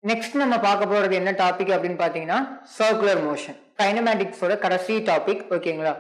Next நம்ம பார்க்க போறது என்ன டாபிக் அப்படின்னு பாத்தீங்கன்னா சர்க்குலர் மோஷன் கைனமேட்டிக்ஸோட கடைசி டாபிக். ஓகேங்களா,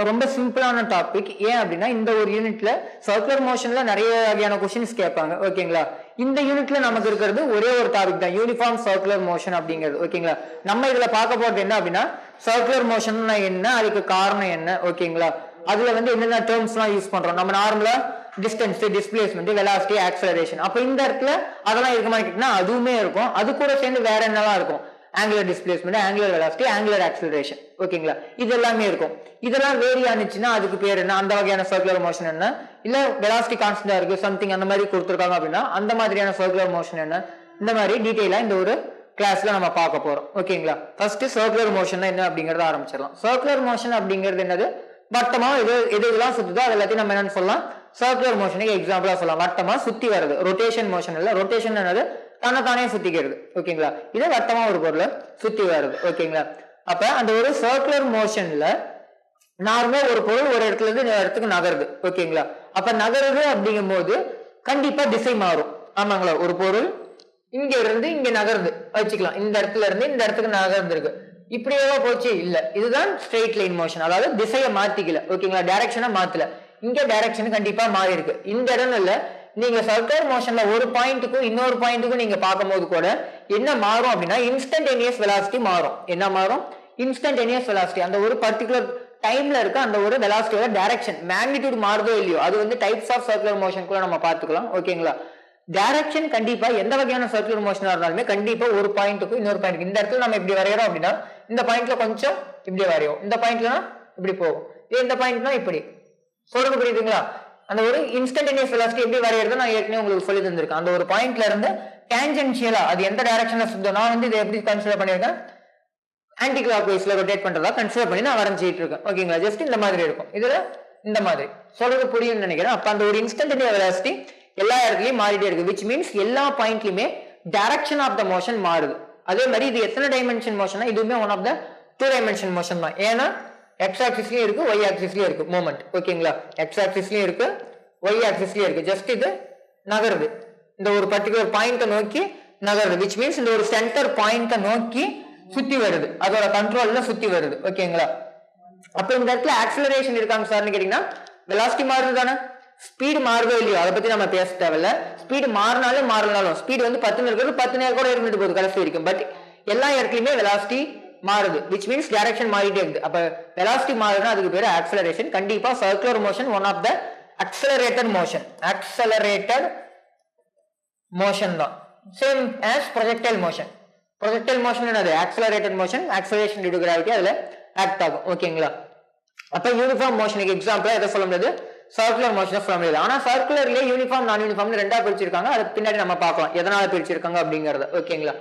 ரொம்ப சிம்பிளான டாபிக். ஏன் அப்படின்னா இந்த ஒரு யூனிட்ல சர்க்குலர் மோஷன்ல நிறைய வகையான கொஸ்டின்ஸ் கேட்பாங்க. ஓகேங்களா, இந்த யூனிட்ல நமக்கு இருக்கிறது ஒரே ஒரு டாபிக் தான், யூனிஃபார்ம் சர்க்குலர் மோஷன் அப்படிங்கிறது. ஓகேங்களா, நம்ம இதுல பார்க்க போறது என்ன அப்படின்னா சர்க்குலர் மோஷன் என்ன, அதுக்கு காரணம் என்ன. ஓகேங்களா, அதுல என்னென்ன டேர்ம்ஸ் எல்லாம் யூஸ் பண்றோம். நம்ம நார்மலா டிஸ்டன்ஸ், டிஸ்பிளேஸ்மெண்ட், வெலாசிட்டி, ஆக்சலரேஷன், அப்ப இந்த இடத்துல அதெல்லாம் இருக்குமா கேட்டீங்கன்னா அதுவுமே இருக்கும். அது கூட சேர்ந்து வேற என்னெல்லாம் இருக்கும், angular displacement, angular velocity, angular acceleration. ஓகேங்களா, இது எல்லாமே இருக்கும். இதெல்லாம் வேரி ஆனிச்சுன்னா அதுக்கு பேர் என்ன, அந்த வகையான சர்க்குலர் மோஷன் என்ன. இல்ல வெலாசிட்டி கான்ஸ்டன்டா இருக்கு சம்திங் அந்த மாதிரி கொடுத்துருக்காங்க அப்படின்னா அந்த மாதிரியான சர்க்குலர் மோஷன் என்ன. இந்த மாதிரி டீடைலா இந்த ஒரு கிளாஸ்ல நம்ம பார்க்க போறோம். ஓகேங்களா, ஃபர்ஸ்ட் சர்க்குலர் மோஷன் என்ன அப்படிங்கறத ஆரம்பிச்சிடலாம். சர்க்குலர் மோஷன் அப்படிங்கிறது என்னது, வட்டமா இதெல்லாம் சுத்துதோ அது எல்லாத்தையும் நம்ம என்னன்னு சொல்லலாம் சர்க்குலர் மோஷனுக்கு எக்ஸாம்பிளா சொல்லலாம். வட்டமா சுத்தி வருது, ரொட்டேஷன் மோஷன் இல்ல. ரொட்டேஷன் என்னது, தன்னைத்தானே சுத்திக்கிறது. ஓகேங்களா, இது வட்டமா ஒரு பொருளை சுத்தி வருது. ஓகேங்களா, அப்ப அந்த ஒரு சர்க்குலர் மோஷன்ல நார்மலா ஒரு பொருள் ஒரு இடத்துல இருந்து இந்த இடத்துக்கு நகருது. ஓகேங்களா, அப்ப நகருது அப்படிங்கும் போது கண்டிப்பா திசை மாறும். ஆமாங்களா, ஒரு பொருள் இங்க இருந்து இங்க நகருது வச்சுக்கலாம், இந்த இடத்துல இருந்து இந்த இடத்துக்கு நகர்ந்து இருக்கு. இப்படியே போச்சு இல்ல, இதுதான் ஸ்ட்ரெயிட் லைன் மோஷன், அதாவது திசையை மாத்திக்கல. ஓகேங்களா, டைரக்ஷனை மாத்தல. இங்க டைரக்ஷன் கண்டிப்பா மாறி இருக்கு. இந்த இடம் இல்ல, நீங்க சர்க்குலர் மோஷன்ல ஒரு பாயிண்ட்டுக்கும் இன்னொரு பாயிண்ட்டுக்கும் நீங்க பார்க்கும்போது கூட என்ன மாறும் அப்படின்னா இன்ஸ்டன்டேனியஸ் வெலாசிட்டி மாறும். என்ன மாறும், இன்ஸ்டன்டேனியஸ் வெலாசிட்டி. அந்த ஒரு பர்டிகுலர் டைம்ல இருக்க அந்த ஒரு வெலாசிட்டியோட டைரக்ஷன் மேக்னிடியூட் மாறுதோ இல்லையோ, அது டைப்ஸ் ஆஃப் சர்க்குலர் மோஷன் கூட நம்ம பார்த்துக்கலாம். ஓகேங்களா, டைரக்ஷன் கண்டிப்பா எந்த வகையான சர்க்குலர் மோஷனா இருந்தாலுமே கண்டிப்பா ஒரு பாயிண்ட்டுக்கும் இன்னொரு பாயிண்ட், இந்த இடத்துல நம்ம இப்படி வரையறோம் அப்படின்னா இந்த பாயிண்ட்ல கொஞ்சம் இப்படி வரையும், இந்த பாயிண்ட்லனா இப்படி போகும், இந்த பாயிண்ட்னா இப்படி. சொல்றது புரியுதுங்களா? அந்த ஒரு இன்ஸ்டன்டேனியஸ் வெலாசிட்டி எப்படி வரையறது நான் ஏற்கனவே உங்களுக்கு சொல்லி தந்திருக்கேன். அந்த ஒரு பாயிண்ட்ல இருந்து டான்ஜென்ஷியலா அது எந்த டைரக்ஷன்ல சுத்தம், நான் இதை எப்படி கன்சிடர் பண்ணிருக்கேன், ஆன்டி கிளாக் வைஸ்ல ரொட்டேட் பண்றதா கன்சிடர் பண்ணி நான் வரைஞ்சிட்டு இருக்கேன். ஓகேங்களா, ஜஸ்ட் இந்த மாதிரி இருக்கும், இதுல இந்த மாதிரி. சொல்றது புரியும்னு நினைக்கிறேன். அப்ப அந்த ஒரு இன்ஸ்டன்டேனியஸ் வெலாசிட்டி எல்லா இடத்துலயும் மாறிட்டே இருக்கு, விச் மீன்ஸ் எல்லா பாயிண்ட்லயுமே டைரக்ஷன் ஆஃப் த மோஷன் மாறுது. அதே மாதிரி இது எத்தனை டைமென்ஷன் மோஷன், இதுவுமே one of the 2 dimension motion தான். ஏன்னா எக்ஸ் ஆக்சிஸ்லயும் இருக்கு, ஒய் ஆக்சிஸ்லயும் இருக்கு மூமெண்ட். ஓகேங்களா, எக்ஸ் ஆக்சிஸ்லயும் இருக்கு, ஒய் ஆக்சிஸ்லயும் இருக்கு. ஜஸ்ட் இது நகருது, இந்த ஒரு பர்டிகுலர் பாயிண்ட நோக்கி நகருது, விச் மீன்ஸ் இந்த ஒரு சென்டர் பாயிண்ட நோக்கி சுத்தி வருது, அதோட கண்ட்ரோல்ல சுத்தி வருது. ஓகேங்களா, அப்ப இந்த இடத்துல ஆக்சலரேஷன் இருக்காங்க சார்னு கேட்டீங்கன்னா வெலாசிட்டி மாறுது தானே, ஸ்பீடு மாறுதோ இல்லையோ அதை பத்தி நம்ம பேச தேவையில்ல. ஸ்பீடு மாறினாலும் மாறினாலும் ஸ்பீடு 10 இருக்கிறது 10 நேரம் கூட இருந்துட்டு போகுது கடைசி வரைக்கும். பட் எல்லா இடத்துலயுமே வெலாசிட்டி மாறுது, விச் மீன்ஸ் டைரக்ஷன் மாறிட்டே இருக்கு. அப்ப வெலாசிட்டி மாறுதுன்னா அதுக்கு பேரு ஆக்சலரேஷன். கண்டிப்பா circular motion one of the accelerated motion தான். Same as projectile motion. Projectile motion என்னது, accelerated motion, acceleration due to gravity அதுல ஆக்ட் ஆகும். ஓகேங்களா, அப்ப யூனிஃபார்ம் மோஷனுக்கு எக்ஸாம்பிள் எதை சொல்ல முடியாது, சர்க்குலர் மோஷன் சொல்ல முடியாது. ஆனா சர்க்குலர்லயே யூனிஃபார்ம் நான் யூனிஃபார்ம் ரெண்டா பிரிச்சிருக்காங்க, அது பின்னாடி நம்ம பார்க்கலாம் எதனால பிரிச்சிருக்காங்க அப்படிங்கறத. ஓகேங்களா,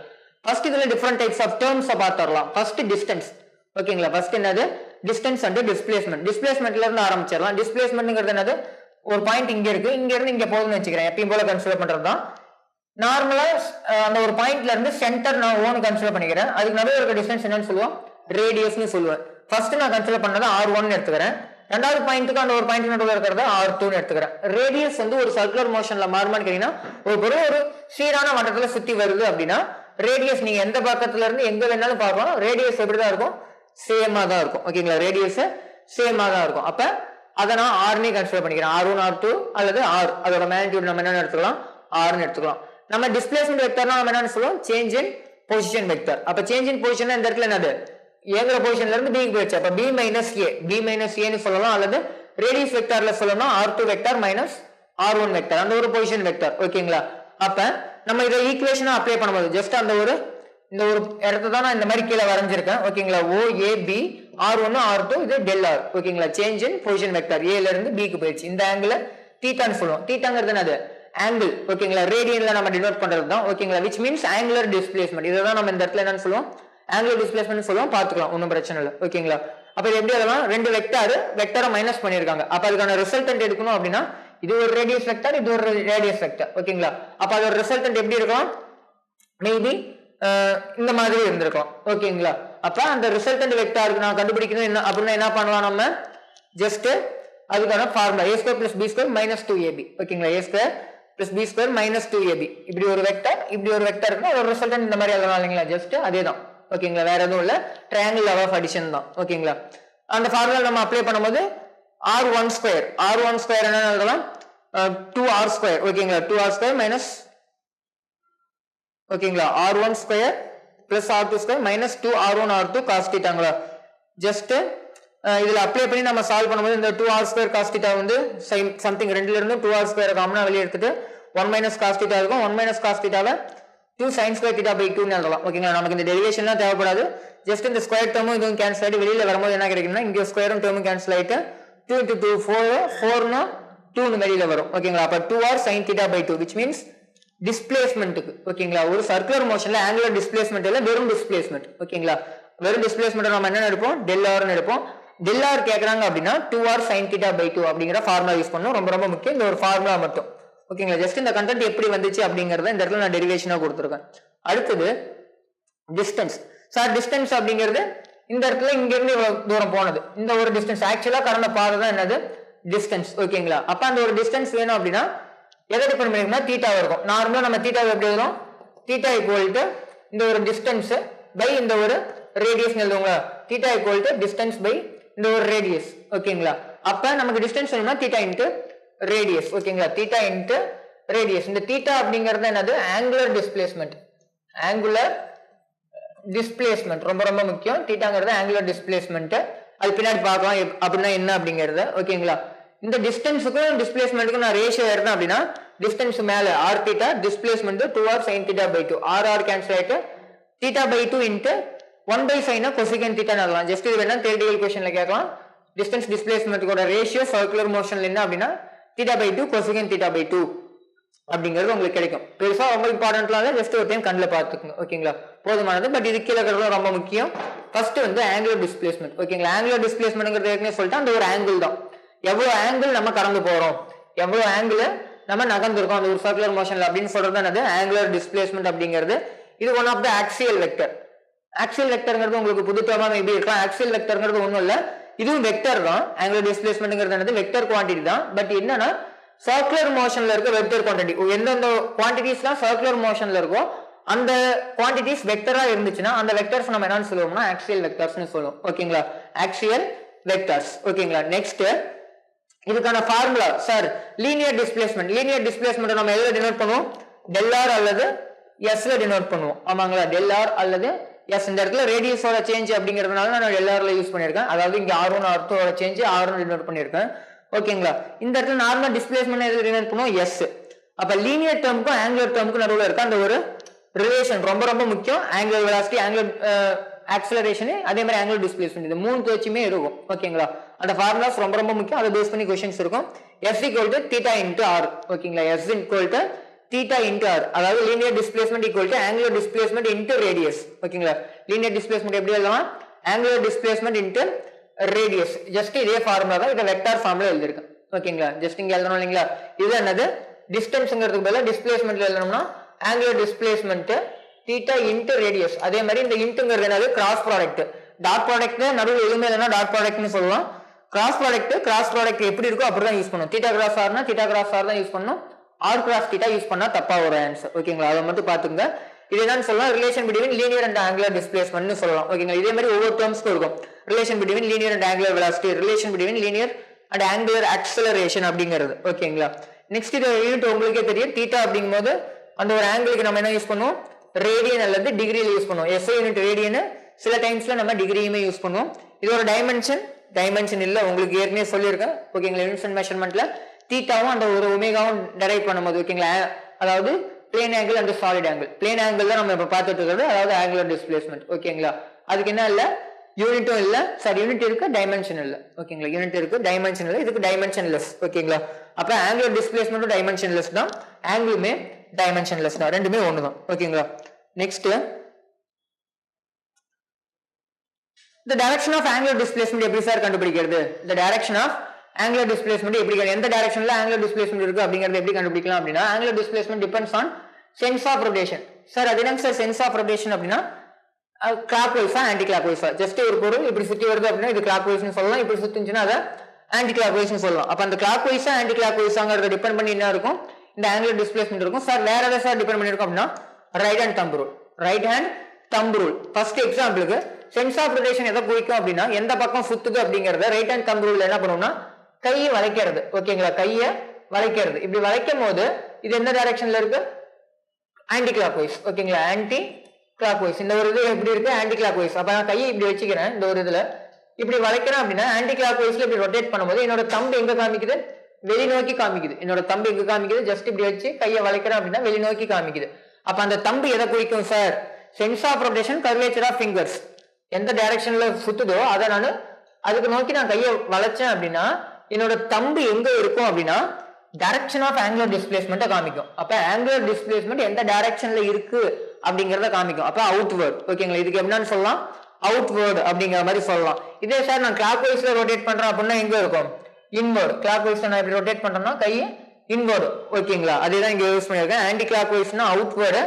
ஃபர்ஸ்ட் இதுல டிஃபரெண்ட் டைப்ஸ் ஆஃப் டேர்ம்ஸ் பார்த்துடலாம். First distance. ஓகேங்களா, ஃபர்ஸ்ட் என்னது, டிஸ்டன்ஸ் அண்ட் டிஸ்பிளேஸ்மெண்ட். டிஸ்பிளேஸ்மெண்ட்ல இருந்து ஆரம்பிச்சிடலாம். டிஸ்பிளேஸ்மெண்ட்ங்கிறது என்னது, ஒரு பாயிண்ட் இங்க இருக்கு, இங்க இருந்து இங்க போகுதுன்னு வச்சுக்கிறேன், எப்பயும் போல கன்சிடர் பண்றதுதான். நார்மலா அந்த ஒரு பாயிண்ட்ல இருந்து சென்டர் நான் ஓன் கன்சிடர் பண்ணிக்கிறேன். அதுக்கு நடுவில் இருக்க டிஸ்டன்ஸ் என்னன்னு சொல்லுவோம், ரேடியஸ்னு சொல்லுவேன். ஃபர்ஸ்ட் நான் கன்சிடர் பண்ணது R1 எடுத்துக்கிறேன். ரெண்டாவது பாயிண்ட்டுக்கு அந்த ஒரு பாயிண்ட் நடுவில் இருக்கிறத R2 எடுத்துக்கிறேன். ரேடியஸ் ஒரு சர்க்குலர் மோஷன்ல மாறுமான்னு கேட்டீங்கன்னா ஒரு சீரான வட்டத்துல சுத்தி வருது அப்படின்னா ரேடியஸ் நீங்க எந்த பக்கத்துல இருந்து எங்க வேணாலும் பார்க்கலாம், ரேடியஸ் எப்படிதான் இருக்கும், சேமா தான் இருக்கும். ஓகேங்களா, ரேடியஸ் சேமா தான் இருக்கும். அப்ப அதை நான் R கன்சிடர் பண்ணிக்கிறேன். R1 R2 அல்லது R, அதோட மேக்னிட்யூட் நம்ம என்னன்னு எடுத்துக்கலாம், Rன்னு எடுத்துக்கலாம். நம்ம டிஸ்பிளேஸ்மெண்ட் வெக்டர்னா நம்ம என்னன்னு சொல்லுவோம், சேஞ்ச் இன் பொசிஷன் வெக்டர். அப்ப சேஞ்ச் இன் பொசிஷன் இந்த இடத்துல என்னது, ஏங்கிற பொசிஷன்ல இருந்து பிக்கு போயிடுச்சு, அப்ப B மைனஸ் ஏன்னு சொல்லலாம். அல்லது ரேடியஸ் வெக்டர்ல சொல்லணும் R2 vector minus R1 vector, அந்த ஒரு பொசிஷன் வெக்டர். ஓகேங்களா, அப்ப நம்ம இதை ஈக்குவேஷனா அப்ளை பண்ணும்போது ஜஸ்ட் இந்த ஒரு இடத்த தான் நான் இந்த மாதிரி கீழே வரைஞ்சிருக்கேன். ஓகேங்களா, OAB R1 R2 இது டெல் R. ஓகேங்களா, சேஞ்ச் இன் பொசிஷன் வெக்டர் ஏல இருந்து பிக்கு போயிடுச்சு. இந்த ஆங்கிள் தீட்டான்னு சொல்லுவோம். தீட்டாங்கிறது என்னது, ஆங்கிள். ஓகேங்களா, ரேடியன்ல நம்ம டினோட் பண்றது தான். ஓகேங்களா, விச் மீன்ஸ் ஆங்குலர் டிஸ்பிளேஸ்மெண்ட். இதான் நம்ம இந்த இடத்துல என்னன்னு சொல்லுவோம், ஆங்குலர் டிஸ்பிளேஸ்மெண்ட் சொல்லுவோம். பாத்துக்கலாம், ஒன்னும் பிரச்சனை இல்லை. ஓகேங்களா, அப்ப இது எப்படி அதெல்லாம் ரெண்டு வெக்டரை மைனஸ் பண்ணிருக்காங்க. அப்ப அதுக்கான ரிசல்டன்ட் எடுக்கணும் அப்படின்னா இது ஒரு ரேடியஸ் வெக்டர், இது ஒரு ரேடியஸ் வெக்டர். ஓகேங்களா, அப்ப அதோட ரிசல்டன்ட் எப்படி இருக்கலாம், மேபி இந்த மாதிரி இருந்திருக்கலாம். ஓகேங்களா, அப்ப அந்த ரிசல்டன்ட் வெக்டருக்கு நான் கண்டுபிடிக்கணும் என்ன அப்படின்னா என்ன பண்ணலாம், நம்ம ஜஸ்ட் அதுக்கான ஃபார்முலா a² + b² - 2ab. ஓகேங்களா, a² plus b square minus 2ab இப்படி ஒரு வெக்டர் இப்படி ஒரு வெக்டர் இருக்குன்னா அதோட ரிசல்டன்ட் இந்த மாதிரி எழுதலாம் இல்லைங்களா ஜஸ்ட் அதேதான் ஓகேங்களா வேற எதுவும் இல்ல ட்ரையாங்கிள் law of addition தான் ஓகேங்களா அந்த ஃபார்முலா நம்ம அப்ளை பண்ணும்போது r1 square என்ன எழுதலாம் 2r square ஓகேங்களா 2r square minus ஓகேங்களா r1 square plus r2 square minus 2r1 r2 cos thetaங்களா just இதுல அப்ளை பண்ணி நம்ம சால்வ் பண்ணும்போது இந்த 2r square cos theta வந்து சம்திங் ரெண்டுல இருந்து 2r square காமனா வெளிய எடுத்துட்டு 1 minus cos theta இருக்கும் 1 minus cos theta why 2 sin square theta by 2 னு எழுதலாம் ஓகேங்களா நமக்கு இந்த டெரிவேஷன்லாம் தேவைப்படாது ஜஸ்ட் இந்த ஸ்கொயர் டேர்மும் இதுவும் கேன்சல் ஆயிட்டு வெளியில வரும்போது என்ன கிடைக்கும்னா இங்க ஸ்கொயரும் டேர்மும் கேன்சல் ஆயிட்டு 2 into 2 4 னா 2 னு வெளியில வரும் ஓகேங்களா அப்ப 2r sin theta by 2 which means டிஸ்பிளேஸ்மென்ட்க்கு ஓகேங்களா ஒரு சர்க்குலர் மோஷன்ல ஆங்குலர் டிஸ்பிளேஸ்மென்ட் இல்ல வெறும் டிஸ்பிளேஸ்மென்ட் ஓகேங்களா வெறும் டிஸ்பிளேஸ்மென்ட் நம்ம என்ன எடுப்போம் del r னு எடுப்போம் del r கேக்குறாங்க அப்படினா 2r sin theta by 2 அப்படிங்கற ஃபார்முலா யூஸ் பண்ணனும் ரொம்ப ரொம்ப முக்கியம் இந்த ஒரு ஃபார்முலா மட்டும் ஓகேங்களா ஜஸ்ட் இந்த கண்டென்ட் எப்படி வந்துச்சு அப்படிங்கறத இந்த இடத்துல நான் டெரிவேஷனா கொடுத்திருக்கேன் அடுத்து டிஸ்டன்ஸ் சார் டிஸ்டன்ஸ் அப்படிங்கிறது இந்த இடத்துல இங்க இருந்து இவ்வளவு தூரம் போனது இந்த ஒரு டிஸ்டன்ஸ் ஆக்சுவலா கடந்த பாதை தான் என்னது டிஸ்டன்ஸ் ஓகேங்களா அப்ப அந்த ஒரு டிஸ்டன்ஸ் வேணும் அப்படினா எதை டிபெண்ட் பண்ணிருக்குன்னா தீட்டாவா இருக்கும் நார்மலா நம்ம தீட்டாவை எப்படி எழுதுறோம் தீட்டா ஈக்குவல் டு இந்த ஒரு டிஸ்டன்ஸ் பை இந்த ஒரு ரேடியஸ் எழுதுவாங்க theta equal to distance by இந்த ஒரு ரேடியஸ் ஓகேங்களா அப்ப நமக்கு டிஸ்டன்ஸ் வேணும்னா தீட்டா இன்டு ரேடியஸ் ஓகேங்களா தீட்டா இன்டு ரேடியஸ் இந்த தீட்டா அப்படிங்கிறது என்னது ஆங்குலர் டிஸ்பிளேஸ்மென்ட் ரொம்ப ரொம்ப முக்கியம் தீட்டாங்கிறது ஆங்குலர் டிஸ்பிளேஸ்மென்ட் அது பின்னாடி பார்க்கலாம் அப்படின்னா என்ன அப்படிங்கறது ஓகேங்களா இந்த டிஸ்டன்ஸுக்கும் டிஸ்பிளேஸ்மென்ட்டுக்கும் நான் ரேஷியோ எடுத்தேன் அப்படின்னா டிஸ்டன்ஸ் மேல r theta displacement 2r sin theta by 2 r cancel ஆயிட்டு theta by 2 into 1 by sin cosecant theta எழுதலாம் ஜஸ்ட் இது வேணா தியரிட்டிக்கல் क्वेश्चनல கேட்கலாம் டிஸ்டன்ஸ் டிஸ்பிளேஸ்மென்ட்டோட ரேஷியோ சர்க்குலர் மோஷன்ல என்ன அப்படின்னா theta by 2 cosecant theta by 2 அப்படிங்கிறது உங்களுக்கு கிடைக்கும் பெருசா ரொம்ப இம்பார்ட்டன்ட்லாம் ஜஸ்ட் ஒரு டைம் கண்ணுல பாத்துக்கங்க ஓகேங்களா போதுமானது பட் இது கீழ இருக்கிறது ரொம்ப முக்கியம் ஃபர்ஸ்ட் வந்து ஆங்குலர் டிஸ்பிளேஸ்மென்ட் ஓகேங்களா ஆங்குலர் டிஸ்பிளேஸ்மென்ட்ங்கிறது ஏற்கனவே சொல்லிட்டேன் அந்த ஒரு ஆங்கிள் தான் எவ்வளவு ஆங்கிள் நம்ம கடந்து போறோம் எவ்வளவு ஆங்கிள் நம்ம நகர்ந்திருக்கோம் அந்த ஒரு சர்க்குலர் மோஷன்ல அப்படின்னு சொல்றது என்னது ஆங்குலர் டிஸ்பிளேஸ்மென்ட் அப்படிங்கிறது இது ஒன் ஆஃப் த ஆக்சியல் வெக்டர்ங்கிறது உங்களுக்கு புது டேர்மா மேபி இருக்கலாம் ஆக்சியல் வெக்டர்ங்கிறது ஒண்ணும் இல்ல இதுவும் வெக்டர் தான் ஆங்குலர் டிஸ்பிளேஸ்மென்ட்ங்கிறது என்னது வெக்டர் குவாண்டிட்டி தான் பட் என்னன்னா சர்க்குலர் மோஷன்ல இருக்க வெக்டர் குவாண்டிட்டி எந்தெந்த குவாண்டிட்டிஸ்லாம் சர்க்குலர் மோஷன்ல இருக்கோ அந்த குவாண்டிட்டிஸ் வெக்டரா இருந்துச்சுன்னா அந்த வெக்டர்ஸ் நம்ம என்னன்னு சொல்லுவோம்னா ஆக்சியல் வெக்டர்ஸ்னு சொல்லுவோம் ஓகேங்களா ஆக்சியல் வெக்டர்ஸ் ஓகேங்களா நெக்ஸ்ட் இதுக்கான ஃபார்முலா சார் லீனியர் டிஸ்பிளேஸ்மென்ட் நம்ம எதுல டினோட் பண்ணுவோம் del r அல்லது s ல டினோட் பண்ணுவோம் ஆமாங்களா del r அல்லது s இந்த இடத்துல ரேடியஸோட சேஞ்ச் அப்படிங்கிறதுனால நான் del r ல யூஸ் பண்ணிருக்கேன் அதாவது இங்க r1 r2 ஓட சேஞ்ச் r1 டினோட் பண்ணிருக்கேன் ஓகேங்களா இந்த இடத்துல நார்மல் டிஸ்பிளேஸ்மென்ட் எதுல டினோட் பண்ணுவோம் s அப்ப லீனியர் டேர்முக்கும் ஆங்குலர் டேர்முக்கும் நடுவுல இருக்க அந்த ஒரு ரிலேஷன் ரொம்ப ரொம்ப முக்கியம் ஆங்குலர் வெலாசிட்டி ஆங்குலர் ஆக்சலரேஷன் அதே மாதிரி ஆங்குலர் டிஸ்பிளேஸ்மென்ட் இது மூணு வச்சுமே இருக்கும் ஓகேங்களா அந்த ஃபார்முலாஸ் ரொம்ப ரொம்ப முக்கியம் அதை பேஸ் பண்ணி क्वेश्चंस இருக்கும் s θ * r ஓகேங்களா s θ * r அதாவது linear displacement angular displacement * radius ஓகேங்களா லீனியர் டிஸ்பிளேஸ்மென்ட் எப்படி எழுதலாம் ஆங்குலர் டிஸ்பிளேஸ்மென்ட் * ரேடியஸ் ஜஸ்ட் இதே ஃபார்முலா தான் இத வெக்டார் ஃபார்ம்ல எழுதிருக்கேன் ஓகேங்களா ஜஸ்ட் இங்க எழுதணும் இல்லீங்களா இது என்னது டிஸ்டன்ஸ்ங்கிறதுக்கு பதிலா டிஸ்பிளேஸ்மென்ட்ல எழுதணும்னா angular displacement theta into radius அதே மாதிரி இந்த இன்ட்ங்கிறது என்னது கிராஸ் ப்ராடக்ட் டாட் ப்ராடக்ட் நடுவுல எதுவுமே இல்லைன்னா டாட் ப்ராடக்ட்னு சொல்லலாம் கிராஸ் ப்ராடக்ட் எப்படி இருக்கோ அப்படிதான் யூஸ் பண்ணணும் தீட்டா கிராஸ் ஆர்னா தீட்டா கிராஸ் ஆர் தான் யூஸ் பண்ணணும் ஆர் கிராஸ் தீட்டா யூஸ் பண்ணா தப்பா ஒரு ஆன்சர் ஓகேங்களா அதை மட்டும் பாத்துங்க இது என்னன்னு சொல்லலாம் relation between linear and angular டிஸ்பிளேஸ்மென்ட்னு சொல்லலாம் ஓகேங்களா இதே மாதிரி ஒவ்வொரு டேர்ம்ஸ்க்கும் இருக்கும் relation between linear and angular velocity relation between linear and angular acceleration அப்படிங்கிறது ஓகேங்களா நெக்ஸ்ட் இது யூனிட் உங்களுக்கே தெரியும் தீட்டா அப்படிங்கும்போது அந்த ஒரு ஆங்கிளுக்கு நம்ம என்ன யூஸ் பண்ணுவோம் ரேடியன் அல்லது டிகிரியில யூஸ் பண்ணுவோம் SI யூனிட் ரேடியன் சில டைம்ஸ்ல நம்ம டிகிரியுமே யூஸ் பண்ணுவோம் இதோட டைமென்ஷன் இல்ல உங்களுக்கு ஏற்கனவே சொல்லியிருக்கேன் ஓகேங்களா யூனிட்ஸ் அண்ட் மெஷர்மென்ட்ல தீட்டாவும் அந்த ஒரு ஒமேகாவும் டெரைவ் பண்ணும்போது ஓகேங்களா அதாவது plane angle and solid angle plane angle தான் நம்ம இப்ப பார்த்துட்டு இருக்கிறது அதாவது ஆங்குலர் டிஸ்பிளேஸ்மென்ட் ஓகேங்களா அதுக்கு என்ன இல்ல யூனிட்டும் இல்ல சார் யூனிட் இருக்கு டைமென்ஷன் இல்ல ஓகேங்களா யூனிட் இருக்கு டைமென்ஷன் இல்ல இதுக்கு டைமென்ஷன்லெஸ் ஓகேங்களா அப்ப ஆங்குலர் டிஸ்பிளேஸ்மென்ட்டும் டைமென்ஷன்லெஸ் தான் ஆங்கிளுமே டைமென்ஷன்லெஸ் தான் ரெண்டுமே ஒண்ணுதான் ஓகேங்களா next the direction of angular displacement எப்படி சார் கண்டுபிடிக்கிறது the direction of angular displacement எப்படி எந்த டைரக்ஷன்ல angular displacement இருக்கு அப்படிங்கறது எப்படி கண்டுபிடிக்கலாம் அப்படினா angular displacement depends on sense of rotation sir அது என்னங்க சார் sense of rotation அப்படினா clockwise ஆ anti clockwise ஜஸ்ட் ஒரு பொருள் இப்படி சுத்தி வருது அப்படினா இது clockwise னு சொல்லலாம் இப்படி சுத்திச்சுனா அத anti clockwise னு சொல்லலாம் அப்ப அந்த clockwise ஆ anti clockwise ஆங்கறத டிபெண்ட் பண்ணி என்ன இருக்கும் இந்த ஆங்குலர் டிஸ்பிளேஸ்மெண்ட் இருக்கும். சார் வேற எதை சார் டிபெண்ட் பண்ணிருக்கும் அப்படின்னா right hand thumb rule. Right hand thumb rule. First எக்ஸாம்பிளுக்கு சென்ஸ் ஆஃப் ரொட்டேஷன் எதை குறிக்கும் அப்படின்னா எந்த பக்கம் சுத்துது அப்படிங்கறத ரைட் ஹேண்ட் தம்ப் ரூல்ல என்ன பண்ணுவோம்னா கையை வளைக்கிறது. ஓகேங்களா, கையை வளைக்கிறது. இப்படி வளைக்கும் போது இது எந்த டைரக்ஷன்ல இருக்கு? Anti clock wise. ஓகேங்களா, ஆன்டி கிளாக் வைஸ். இந்த ஒரு இது எப்படி இருக்கு? Anti clock wise. அப்ப நான் கையை இப்படி வச்சுக்கிறேன், இந்த ஒரு இதுல இப்படி வளைக்கிறேன் அப்படின்னா ஆன்டி கிளாக் வைஸ்ல இப்படி ரொட்டேட் பண்ணும்போது என்னோட தம்பு எங்க காமிக்குது? வெளிநோக்கி காமிக்குது. என்னோட தம்பு எங்க காமிக்குது? ஜஸ்ட் இப்படி வச்சு கையை வளைக்கிறேன் அப்படின்னா வெளிநோக்கி காமிக்குது. அப்ப அந்த தம்பு எதை குறிக்கும் sir? Sense of rotation, curvature of fingers. எந்த டைரக்ஷன்ல சுத்துதோ அதை நான் அதுக்கு நோக்கி நான் கையை வளைச்சேன் அப்படின்னா என்னோட தம்பு எங்க இருக்கும் அப்படின்னா டைரக்ஷன் ஆஃப் ஆங்குலர் டிஸ்பிளேஸ்மெண்ட் காமிக்கும். அப்ப ஆங்குலர் டிஸ்பிளேஸ்மெண்ட் எந்த டைரக்ஷன்ல இருக்கு அப்படிங்கறத காமிக்கும். அப்ப அவுட்வர்ட். ஓகேங்களா, இதுக்கு என்னன்னு சொல்லலாம்? அவுட்வர்ட் அப்படிங்கிற மாதிரி சொல்லலாம். இதே சார் நான் கிளாக் வைஸ்ல ரொட்டேட் பண்றேன் அப்படின்னா எங்க இருக்கும்? இன்வர்ட். கிளாக் வைஸ்ல நான் இப்படி ரொட்டேட் பண்றேன்னா கையை இன்வர்ட். ஓகேங்களா, அதேதான் இங்க யூஸ் பண்ணிருக்கேன். ஆன்டி கிளாக் வைஸ்னா அவுட்வர்டு.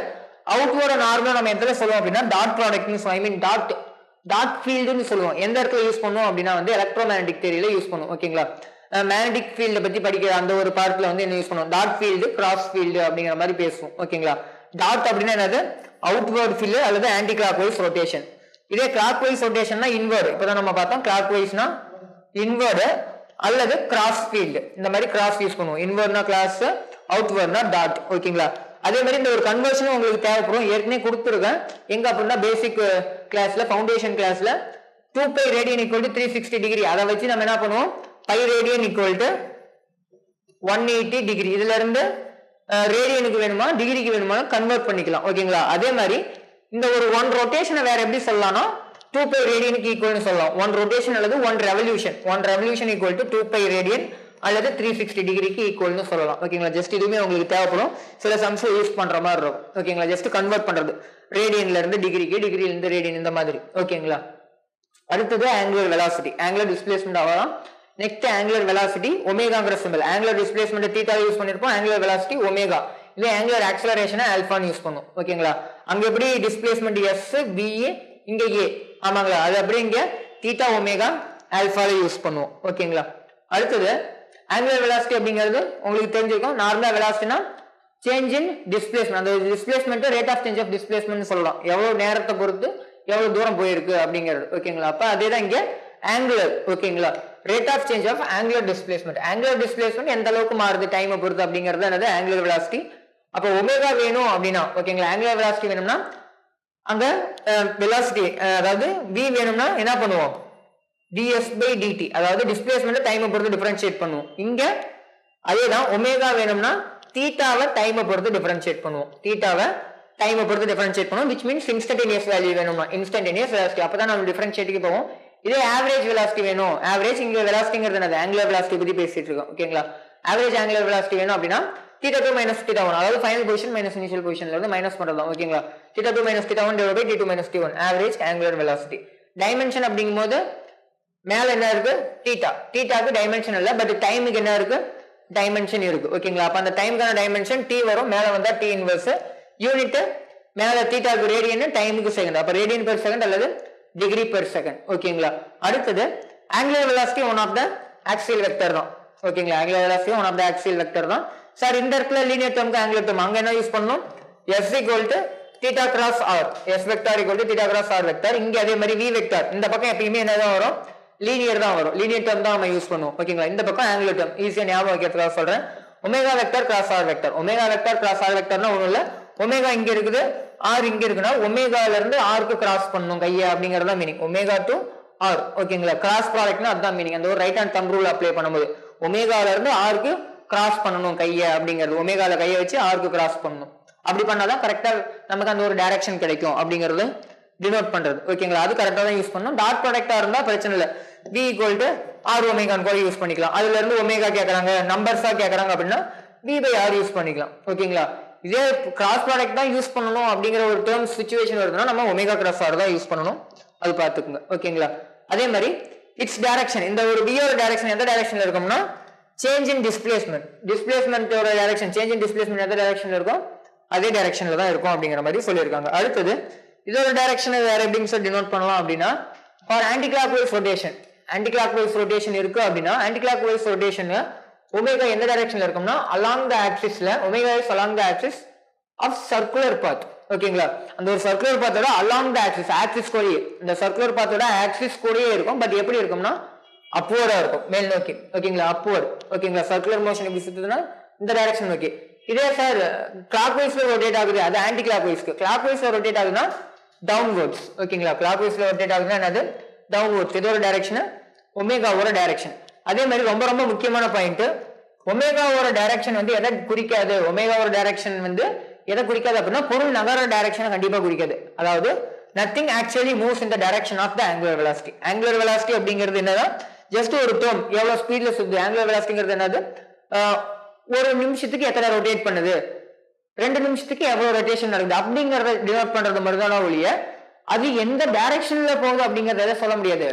அவுட்வர்ட நார்மலா நம்ம எதுல சொல்லுவோம் அப்படின்னா டாட் ப்ராடக்ட்னு சொல்லுவோம். ஐ மீன் டாட் ஃபீல்டுன்னு சொல்லுவோம். எந்த இடத்துல யூஸ் பண்ணுவோம் அப்படின்னா வந்து எலக்ட்ரோமேக்னெட்டிக் தியரியில யூஸ் பண்ணுவோம். ஓகேங்களா, மேக்னெட்டிக் ஃபீல்ட பத்தி படிக்கிற அந்த ஒரு பார்ட்ல வந்து என்ன யூஸ் பண்ணுவோம்? டாட் ஃபீல்டு, கிராஸ் ஃபீல்டு அப்படிங்கிற மாதிரி பேசுவோம். ஓகேங்களா, டாட் அப்படின்னா என்னது? அவுட்வர்ட் ஃபீல்டு அல்லது ஆன்டி கிளாக் வைஸ் ரொட்டேஷன். இதே கிளாக் வைஸ் ரொட்டேஷன்னா இன்வர்டு. இப்பதான் நம்ம பார்த்தோம். கிளாக் வைஸ்னா இன்வர்டு அல்லது கிராஸ் ஃபீல்டு. இந்த மாதிரி கிராஸ் யூஸ் பண்ணுவோம். இன்வர்ட்னா கிளாஸ், அவுட்வர்ட்னா டாட். ஓகேங்களா, அதே மாதிரி இந்த ஒரு கன்வர்ஷன் உங்களுக்கு தேவைப்படும். ஏற்கனவே கொடுத்துருக்கேன். எங்க அப்படின்னா பேசிக் கிளாஸ்ல, ஃபவுண்டேஷன் கிளாஸ்ல 2π ரேடியன் ஈக்குவல் டு 360 டிகிரி. அதை வச்சு நம்ம என்ன பண்ணுவோம்? π ரேடியன் ஈக்குவல் டு 180 டிகிரி. இதுல இருந்து ரேடியனுக்கு வேணுமா டிகிரிக்கு வேணுமா கன்வெர்ட் பண்ணிக்கலாம். ஓகேங்களா, அதே மாதிரி இந்த ஒரு 1 ரொட்டேஷனை வேற எப்படி சொல்லலாம்னா 2π ரேடியனுக்கு ஈக்குவல்னு சொல்லலாம். 1 ரொட்டேஷன் அல்லது 1 revolution. 1 revolution equal to 2π radian அல்லது 360 டிகிரிக்கு ஈக்குவல்னு சொல்லலாம். ஓகேங்களா, ஜஸ்ட் இதுவுமே உங்களுக்கு தேவைப்படும். சில சம்ஸ் யூஸ் பண்ற மாதிரி இருக்கும். ஓகேங்களா, ஜஸ்ட் கன்வெர்ட் பண்றது ரேடியன்ல இருந்து டிகிரிக்கு, டிகிரில இருந்து ரேடியன், இந்த மாதிரி. ஓகேங்களா, அடுத்தது ஆங்குலர் வெலாசிட்டி. ஆங்குலர் டிஸ்பிளேஸ்மெண்ட் ஆகலாம். நெக்ஸ்ட் ஆங்குலர் வெலாசிட்டி ஒமேகாங்கிற symbol. Angular displacement theta use பண்ணிருப்போம். Angular velocity omega. இதே ஆங்குலர் ஆக்சலரேஷன் ஆல்பான்னு யூஸ் பண்ணுவோம். ஓகேங்களா, அங்க எப்படி டிஸ்பிளேஸ்மெண்ட் எஸ், பி, இங்க ஏ. ஆமாங்களா, அது அப்படியே இங்க தீட்டா ஒமேகா ஆல்பால யூஸ் பண்ணுவோம். ஓகேங்களா, அடுத்தது ஆங்குலர் வெலாசிட்டி அப்படிங்கிறது உங்களுக்கு தெரிஞ்சிருக்கும். நார்மலா வெலாசிட்டினா சேஞ்ச் இன் டிஸ்பிளேஸ்மெண்ட். அந்த displacement rate of change of displacement சொல்லலாம். எவ்வளவு நேரத்தை பொறுத்து எவ்வளவு தூரம் போயிருக்கு அப்படிங்கிறது. ஓகேங்களா, அப்ப அதேதான் இங்க ஆங்குலர். ஓகேங்களா, rate of change of angular displacement. Angular displacement எந்த அளவுக்கு மாறுது டைமை பொறுத்து அப்படிங்கிறது என்னது? Angular velocity. அப்ப ஒமேகா வேணும் அப்படின்னா, ஓகேங்களா, ஆங்குலர் வெலாசிட்டி வேணும்னா அங்க வெலாசிட்டி அதாவது v வேணும்னா என்ன பண்ணுவோம்? ds/dt. அதாவது டிஸ்பிளேஸ்மெண்ட் டைமை பொறுத்து டிஃபரன்ஷியேட் பண்ணுவோம். இங்க அதேதான் ஒமேகா வேணும்னா தீட்டாவை டைமை பொறுத்து டிஃபரன்ஷியேட் பண்ணுவோம். தீட்டாவை டைமை பொறுத்து டிஃபரன்ஷியேட் பண்ணுவோம். which means இன்ஸ்டன்டேனியஸ் வேல்யூ வேணும்னா இன்ஸ்டன்டேனியஸ் வெலாசிட்டி. அப்பதான் நம்ம டிஃபரன்ஷியேட்டுக்கு போவோம். இதே ஆவரேஜ் வெலாசிட்டி வேணும். ஆவரேஜ் இங்க வெலாசிட்டிங்கிறது என்னது? ஆங்குலர் வெலாசிட்டி பத்தி பேசிட்டு இருக்கோம். ஓகேங்களா, ஆவரேஜ் ஆங்குலர் வெலாசிட்டி வேணும் அப்படின்னா θ2 - θ1, அதாவது ஃபைனல் பொசிஷன் மைனஸ் இனிஷியல் பொசிஷன்ல இருந்து மைனஸ் பண்றோம். ஓகேங்களா, θ2 - θ1 divided by t2 - t1 average angular velocity. Dimension அப்படிங்கும்போது மேல என்ன இருக்கு? தீட்டா. தீட்டாக்கு டைமென்ஷன் இல்ல, பட் டைமுக்கு என்ன இருக்கு? டைமென்ஷன் இருக்கு. ஓகேங்களா, அப்ப அந்த டைமுக்கான டைமென்ஷன் t வரும். மேல வந்தா t இன்வர்ஸ். யூனிட் மேல தீட்டாக்கு ரேடியன், டைமுக்கு செகண்ட். அப்ப ரேடியன் பெர் செகண்ட் அல்லது டிகிரி பெர் செகண்ட். ஓகேங்களா, அடுத்தது angular velocity one of the axial vector தான். ஓகேங்களா, angular velocity one of the axial vector தான். சார் இந்த இடத்துல லீனியர் டேர்முக்கு ஆங்குலர் டேர்ம் அங்க என்ன யூஸ் பண்ணனும்? s equal to theta cross r. s vector equal to theta cross r vector. இங்க அதே மாதிரி v vector. இந்த பக்கம் எப்பவுமே என்னதான் வரும்? லீனியர் தான் வரும். லீனியர் டேர்ம் தான் நம்ம யூஸ் பண்ணுவோம். ஓகேங்களா, இந்த பக்கம் ஆங்குலர் டேர்ம். ஈஸியா ஞாபகம் வைக்கிறதுக்காக சொல்றேன். Omega vector cross r vector. Omega vector cross r வெக்டர்னா ஒண்ணும் இல்ல. ஒமேகா இங்க இருக்குது, r இங்க இருக்குன்னா ஒமேகால இருந்து r க்கு கிராஸ் பண்ணனும் கையை அப்படிங்கறது தான் மீனிங். Omega to r. ஓகேங்களா, கிராஸ் ப்ராடக்ட்னா அதான் மீனிங். அந்த ஒரு right hand thumb rule apply பண்ணும்போது ஒமேகால இருந்து r க்கு கிராஸ் பண்ணணும் கையை அப்படிங்கிறது. ஒமேகால கையை வச்சு r க்கு கிராஸ் பண்ணணும். அப்படி பண்ணாதான் கரெக்டா நமக்கு அந்த ஒரு டைரக்ஷன் கிடைக்கும் அப்படிங்கறது டினோட் பண்றது. ஓகேங்களா, அது கரெக்டா தான் யூஸ் பண்ணணும். டாட் ப்ராடக்ட்டா இருந்தா பிரச்சனை இல்ல. v equal to r ஒமேகான்னு கூட யூஸ் பண்ணிக்கலாம். அதுல இருந்து ஒமேகா கேக்குறாங்க, நம்பர்ஸா கேக்குறாங்க அப்படின்னா v/r யூஸ் பண்ணிக்கலாம். ஓகேங்களா, இதே கிராஸ் ப்ராடக்ட் தான் யூஸ் பண்ணணும் அப்படிங்கிற ஒரு டேர்ம் சிச்சுவேஷன் வருதுன்னா நம்ம ஒமேகா கிராஸ் r தான் யூஸ் பண்ணணும். அது பார்த்துக்குங்க. ஓகேங்களா, அதே மாதிரி இட்ஸ் டைரக்ஷன். இந்த ஒரு v ஓட டைரக்ஷன் எந்த டைரக்ஷன்ல இருக்கும்னா சேஞ்ச் இன் டிஸ்பிளேஸ்மெண்ட். டிஸ்பிளேஸ்மென்ட்டோட டைரக்ஷன் சேஞ்ச் இன் டிஸ்பிளேஸ்மெண்ட் எந்த டைரக்ஷன்ல இருக்கும்? அதே டைரக்ஷன்ல தான் இருக்கும் அப்படிங்கிற மாதிரி சொல்லியிருக்காங்க. அடுத்தது இதோட டைரக்ஷன் வேற எப்படின்னு சொல்லி டினோட் பண்ணலாம் அப்படின்னா for anti clock wise rotation. Anti clock wise rotation இருக்கு அப்படின்னா anti clock wise rotation omega எந்த டைரக்ஷன்ல இருக்கும்னா அலாங் த ஆக்சிஸ்ல omega is along the axis of circular path. ஓகேங்களா, அந்த ஒரு சர்க்குலர் பாத்தோட அலாங் த ஆக்சிஸ் கூடயே இந்த சர்க்குலர் பாத்தோட ஆக்சிஸ் கூடயே இருக்கும். பட் எப்படி இருக்கும்னா அப்வர்டா இருக்கும், மேல் நோக்கி. ஓகேங்களா, அப்வர்ட். ஓகேங்களா, சர்க்குலர் மோஷன் எப்படி சுத்துதுன்னா இந்த டைரக்ஷன் நோக்கி. இதே சார் கிளாக் வைஸ்ல ரொட்டேட் ஆகுது, அது ஆன்டி கிளாக் வைஸ்க்கு. கிளாக் வைஸ்ல ரொட்டேட் ஆகுதுன்னா டவுன்வர்ட்ஸ். ஓகேங்களா, கிளாக் வைஸ்ல ரொட்டேட் ஆகுதுன்னா என்னது டவுன்வர்ட்ஸ். இதோட டைரக்ஷன் ஒமேகாவோட டைரக்ஷன். அதே மாதிரி ரொம்ப ரொம்ப முக்கியமான பாயிண்ட், ஒமேகாவோட டைரக்ஷன் வந்து எதை குறிக்காது, ஒமேகாவோட டைரக்ஷன் வந்து எதை குறிக்காது அப்படின்னா பொருள் நகர டைரக்ஷனை கண்டிப்பா குறிக்காது. அதாவது nothing actually moves in the direction of the angular velocity. Angular velocity அப்படிங்கிறது என்னன்னா ஜஸ்ட் ஒரு டேர்ம், எவ்வளவு ஸ்பீட்ல சுத்துது. ஆங்குலர் வெலாசிட்டிங்கிறது என்னது, ஒரு நிமிஷத்துக்கு எத்தனை ரொட்டேட் பண்ணுது, 2 நிமிஷத்துக்கு எவ்வளவு ரொட்டேஷன் நடக்குது அப்படிங்கறத டினோட் பண்றது மட்டும்தான் ஒழிய அது எந்த டைரக்ஷன்ல போகுது அப்படிங்கறத சொல்ல முடியாது.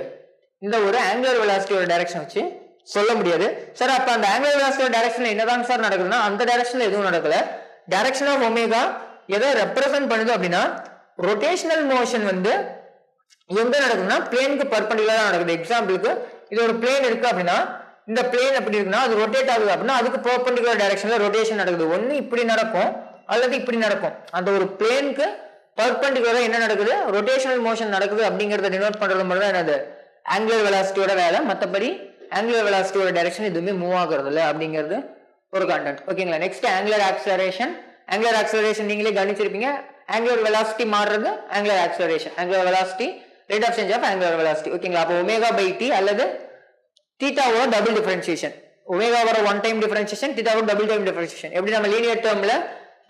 இந்த ஒரு ஆங்குலர் வெலாசிட்டியோட டைரக்ஷன் வச்சு சொல்ல முடியாது. சார் அப்ப அந்த ஆங்குலர் வெலாசிட்டியோட டைரக்ஷன்ல என்னதான் சார் நடக்குதுன்னா அந்த டைரக்ஷன்ல எதுவும் நடக்கல. டைரக்ஷன் ஆஃப் ஒமேகா எதை ரெப்ரசென்ட் பண்ணுது அப்படின்னா ரொட்டேஷனல் மோஷன் வந்து எங்க நடக்குதுன்னா பிளேனுக்கு பர்பெண்டிகுலரா நடக்குது. எக்ஸாம்பிளுக்கு இது ஒரு பிளேன் இருக்கு அப்படின்னா இந்த பிளேன் எப்படி இருக்குன்னா அது ரொட்டேட் ஆகுது அப்படின்னா அதுக்கு பர்பெண்டிகுலர் டைரக்ஷன்ல ரொட்டேஷன் நடக்குது. ஒன்னு இப்படி நடக்கும் அல்லது இப்படி நடக்கும். அந்த ஒரு பிளேனுக்கு பர்பெண்டிகுலரா என்ன நடக்குது, ரொட்டேஷனல் மோஷன் நடக்குது அப்படிங்கறத டினோட் பண்றது மட்டும் தான் என்னது ஆங்குலர் வெலாசிட்டியோட வேலை. மற்றபடி ஆங்குலர் வெலாசிட்டியோட டைரக்ஷன் எதுவுமே மூவ் ஆகுறது இல்லை அப்படிங்கிறது ஒரு கண்டென்ட். ஓகேங்களா, next angular acceleration. Angular acceleration நீங்களே கவனிச்சிருப்பீங்க, ஆங்குலர் வெலாசிட்டி மாறுறது angular acceleration. Angular velocity rate of change of angular velocity. ஓகேங்களா, அப்போ ஒமேகா பை டி அல்லது தீட்டாவோட டபுள் டிஃபரன்சியேஷன். ஒமேகாவோட ஒன் டைம் டிஃபரன்சியேஷன், தீட்டாவோட டபுள் டைம் டிஃபரன்சியேஷன். எப்படி நம்ம லீனியர் டேர்ம்ல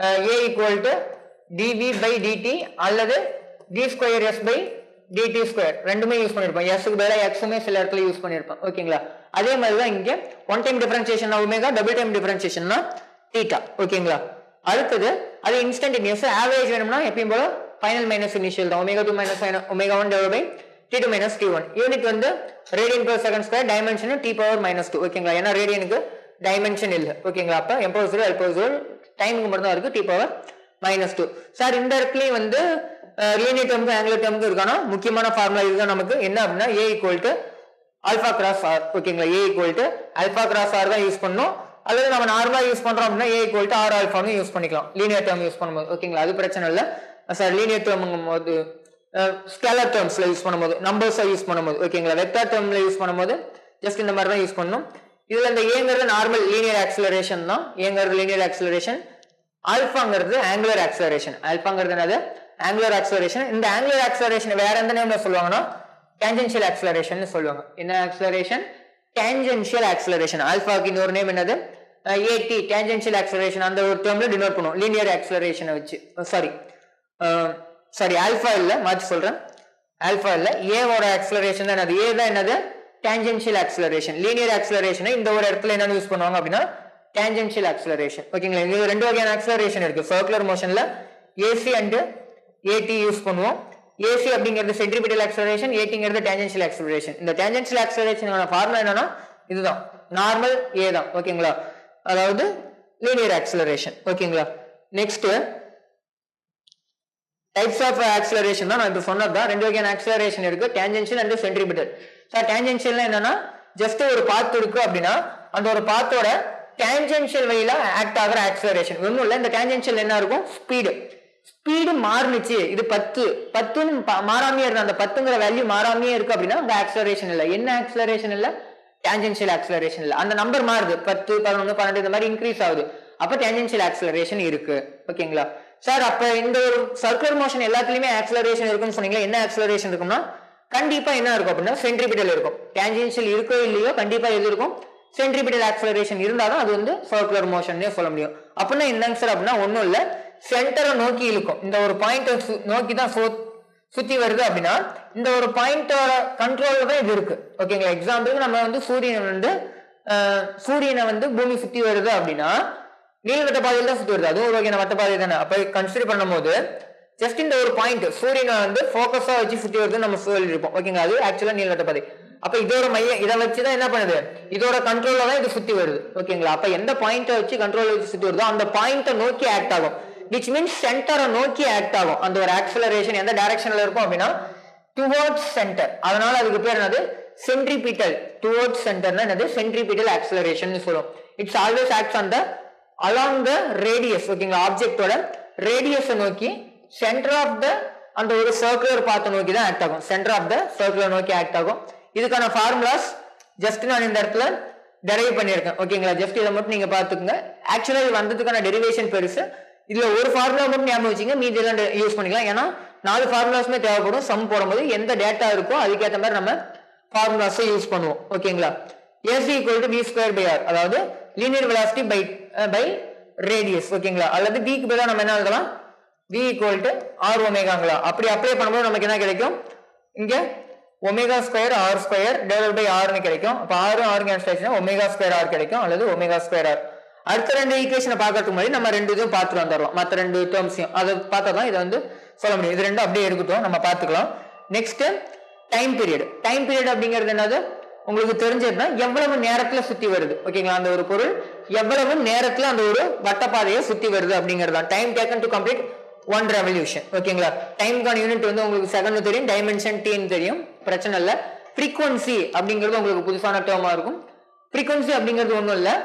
a equal to dv by dt அல்லது d square s by dt square ரெண்டுமே யூஸ் பண்ணிருப்போம். s க்கு பதிலா x மே சில இடத்துல யூஸ் பண்ணிருப்போம். ஓகேங்களா, அதே மாதிரி தான் இங்க one time differentiation omega, double time டிஃபரன்சியேஷன்னா தீட்டா. ஓகேங்களா, அடுத்தது அது இன்ஸ்டன்டேனியஸ். ஆவரேஜ் வேணும்னா எப்பயும் போல ஃபைனல் மைனஸ் இனிஷியல் தான். Omega 2 minus omega 1 divide by t2 minus t1. Unit வந்து radian per second square, dimension t power -2. ஓகேங்களா, ஏன்னா ரேடியனுக்கு டைமென்ஷன் இல்ல. ஓகேங்களா, அப்ப m பவர் 0 l பவர் 0 டைமுக்கு மட்டும் தான் இருக்கு t பவர் -2. சார் இந்த இடத்துலயும் வந்து லீனியர் டேர்முக்கு ஆங்குலர் டேர்முக்கு இருக்கானா முக்கியமான ஃபார்முலா இதுதான் நமக்கு. என்ன அப்படின்னா a equal to alpha cross r. ஓகேங்களா, a equal to alpha cross r தான் யூஸ் பண்ணணும். அல்லது நம்ம நார்மலா யூஸ் பண்றோம் அப்படின்னா a equal to r alpha னு யூஸ் பண்ணிக்கலாம் லீனியர் டேர்ம் யூஸ் பண்ணும்போது. ஓகேங்களா, அது பிரச்சனை இல்ல சார். லீனியர் டேர்முங்கும் போது ஸ்கேலர் டேர்ம்ஸ்ல யூஸ் பண்ணும்போது, நம்பர்ஸை யூஸ் பண்ணும்போது, ஓகேங்களா, வெக்டர் டேர்ம்ல யூஸ் பண்ணும்போது ஜஸ்ட் இந்த மாதிரி தான் யூஸ் பண்ணணும். இதுல இந்த ஏங்கிறது நார்மல் லீனியர் ஆக்சலரேஷன் தான். ஏங்கிறது லீனியர் ஆக்சலரேஷன், ஆல்பாங்கிறது ஆங்குலர் ஆக்சலரேஷன். ஆல்பாங்கிறது என்னது ஆங்குலர் ஆக்சலரேஷன். இந்த ஆங்குலர் ஆக்சலரேஷன் வேற எந்த நேம்ல சொல்லுவாங்கன்னா டான்ஜென்ஷியல் ஆக்சலரேஷன் சொல்லுவாங்க. என்ன ஆக்சலரேஷன், டான்ஜென்ஷியல் ஆக்சலரேஷன். ஆல்பாக்கு இன்னொரு நேம் என்னது AT, டான்ஜென்ஷியல் ஆக்சலரேஷன். அந்த ஒரு டேர்ம்ல டினோட் பண்ணுவோம் லீனியர் ஆக்சலரேஷனை வச்சு. சாரி ஆல்பா இல்ல, மாத்தி சொல்றேன். ஆல்பா இல்ல, ஏவோட ஆக்சலரேஷன் தான் என்னது, ஏ தான் என்னது டான்ஜென்ஷியல் ஆக்சலரேஷன். லீனியர் ஆக்சலரேஷனை இந்த ஒரு இடத்துல என்ன யூஸ் பண்ணுவாங்க அப்படின்னா டான்ஜென்ஷியல் ஆக்சலரேஷன். ஓகேங்களா, இங்க ரெண்டு வகையான ஆக்சலரேஷன் இருக்கு. சர்க்குலர் மோஷன்ல AC அண்ட் AT யூஸ் பண்ணுவோம். AC அப்படிங்கிறது சென்ட்ரிபிட்டல் ஆக்சலரேஷன், ATங்கிறது டான்ஜென்ஷியல் ஆக்சலரேஷன். இந்த டான்ஜென்ஷியல் ஆக்சலரேஷனோட ஃபார்முலா என்னன்னா இதுதான், நார்மல் A தான். ஓகேங்களா, அதாவது லீனியர் ஆக்சலரேஷன். ஓகேங்களா, நெக்ஸ்ட் டைப்ஸ் ஆஃப் ஆக்சலரேஷன் தான் நான் இப்ப சொன்னதுதான். ரெண்டு வகையான ஆக்சலரேஷன் இருக்கு, டான்ஜென்ஷியல் அண்ட் சென்ட்ரிபிட்டல். சார் டான்ஜென்ஷியல்னா என்னன்னா ஜஸ்ட் ஒரு பாத் இருக்கு அப்படின்னா அந்த ஒரு பாத்தோட டான்ஜென்ஷியல் வழியில ஆக்ட் ஆகிற ஆக்சலரேஷன். ஒன்றும் இல்லை, இந்த டான்ஜென்ஷியல் என்ன இருக்கும், ஸ்பீடு மாறுனுச்சு, இது 10 மாறாமையே இருக்கு, அந்த 10ங்கிற வேல்யூ மாறாமையே இருக்கு அப்படின்னா அந்த ஆக்சலரேஷன் இல்லை. என்ன ஆக்சலரேஷன் இல்லை, டான்ஜென்ஷியல் ஆக்சலரேஷன் இல்லை. அந்த நம்பர் மாறுது, 10, 11, 12 இந்த மாதிரி இன்க்ரீஸ் ஆகுது, அப்ப டான்ஜென்ஷியல் ஆக்சலரேஷன் இருக்கு. ஓகேங்களா சார், அப்ப இந்த ஒரு சர்க்குலர் மோஷன் எல்லாத்துலயுமே ஆக்சலரேஷன் இருக்குன்னு சொன்னீங்களா, என்ன ஆக்சலரேஷன் இருக்கும்னா கண்டிப்பா என்ன இருக்கும் அப்படின்னா சென்ட்ரிபிட்டல் இருக்கும். டான்ஜென்ஷியல் இருக்கோ இல்லையோ கண்டிப்பா எது இருக்கும், சென்ட்ரிபிட்டல் ஆக்சலரேஷன் இருந்தாலும் அது வந்து சர்க்குலர் மோஷன் சொல்ல முடியும். அப்படின்னா என்னங்க சார் அப்படின்னா ஒன்னும் இல்ல, சென்டரை நோக்கி இழுக்கும். இந்த ஒரு பாயிண்ட் நோக்கி தான் சுத்தி வருது அப்படின்னா இந்த ஒரு பாயிண்டோட கண்ட்ரோல்ல தான் இது இருக்கு. ஓகேங்களா, எக்ஸாம்பிளுக்கு நம்ம வந்து சூரியனை வந்து பூமி சுத்தி வருது அப்படின்னா நீள்வட்ட பாதையில் தான் சுத்தி வருது, அதுவும் ஒரு வகையான வட்ட பாதை தானே. அப்ப கன்சிடர் பண்ணும் போது ஜஸ்ட் இந்த ஒரு பாயிண்ட் சூரியனை வந்து போக்கஸா வச்சு சுத்தி வருது நம்ம சொல்லிருப்போம். ஓகேங்களா, அது ஆக்சுவலா நீள்வட்ட பாதை. அப்ப இதோட மையம் இதை வச்சுதான் என்ன பண்ணுது, இதோட கண்ட்ரோல்ல தான் இது சுத்தி வருது. ஓகேங்களா, அப்ப எந்த பாயிண்ட வச்சு கண்ட்ரோல் வச்சு சுத்தி வருதோ அந்த பாயிண்ட நோக்கி ஆக்ட் ஆகும், which means சென்டரை நோக்கி ஆக்ட் ஆகும். அந்த ஒரு ஆக்சலரேஷன் எந்த டைரக்ஷன்ல இருக்கும் அப்படின்னா டுவர்ட்ஸ் சென்டர். அதனால அதுக்கு பேர் என்னது சென்ட்ரிபிட்டல் டுவர்ட்ஸ் சென்டர்னா என்னது சென்ட்ரிபிட்டல் ஆக்சலரேஷன் சொல்லுவோம். It's always acts on the along the radius ஓகேங்களா ஆப்ஜெக்டோட ரேடியஸை நோக்கி சென்டர் ஆஃப் த அந்த ஒரு சர்க்குலர் பாத்தை நோக்கி தான் ஆக்ட் ஆகும். சென்டர் ஆஃப் த சர்க்குலர் நோக்கி ஆக்ட் ஆகும். இதுக்கான ஃபார்முலாஸ் ஜஸ்ட் நான் இந்த இடத்துல டெரைவ் பண்ணியிருக்கேன் ஓகேங்களா. ஜஸ்ட் இதை மட்டும் நீங்க பாத்துக்கோங்க. ஆக்சுவலா இது வந்ததுக்கான டெரிவேஷன் பெருசு. இதுல ஒரு ஃபார்முலா மட்டும் ஞாபகம் வச்சுங்க, மீதி எல்லாம் யூஸ் பண்ணிக்கலாம். ஏன்னா 4 ஃபார்முலாஸுமே தேவைப்படும். சம் போடும்போது எந்த டேட்டா இருக்கோ அதுக்கேற்ற மாதிரி நம்ம ஃபார்முலாஸை யூஸ் பண்ணுவோம் ஓகேங்களா. S equal to v square by r, அதாவது லீனியர் வெலாசிட்டி பை ரேடியஸ் ஓகேங்களா. அல்லது v க்கு பதிலா நம்ம என்ன எழுதலாம், v equal to r ஒமேகாங்களா. அப்படி அப்ளை பண்ணும்போது நமக்கு என்ன கிடைக்கும், இங்க omega square r square divided by ஆர்னு கிடைக்கும். அப்ப r கேன்சல் ஆச்சுன்னா ஒமேகா ஸ்கொயர் ஆர் கிடைக்கும், அல்லது ஒமேகா ஸ்கொயர் ஆர். அடுத்த 2 ஈக்குவேஷனை பார்க்கறதுக்கு முன்னாடி நம்ம 2 இதுவும் பார்த்துட்டு வந்துடலாம். மற்ற 2 டேர்ம்ஸையும் அதை பார்த்தா தான் இதை வந்து சொல்ல முடியும். இது 2 அப்படியே இருக்கட்டும், நம்ம பார்த்துக்கலாம். Next time period. Time period அப்படிங்கிறது என்னது உங்களுக்கு தெரிஞ்சதுன்னா எவ்வளவு நேரத்துல சுத்தி வருது ஓகேங்களா. அந்த ஒரு பொருள் எவ்வளவு நேரத்துல அந்த ஒரு வட்டப்பாதையை சுத்தி வருது அப்படிங்கிறது தான் time taken to complete 1 revolution ஓகேங்களா. டைம்கான யூனிட் வந்து உங்களுக்கு செகண்ட் தெரியும், டைமென்ஷன் டீன்னு தெரியும், பிரச்சனை இல்லை. ஃப்ரீக்வன்சி அப்படிங்கிறது உங்களுக்கு புதுசான டேர்மா இருக்கும். ஃப்ரீக்வன்சி அப்படிங்கிறது ஒன்றும் இல்லை,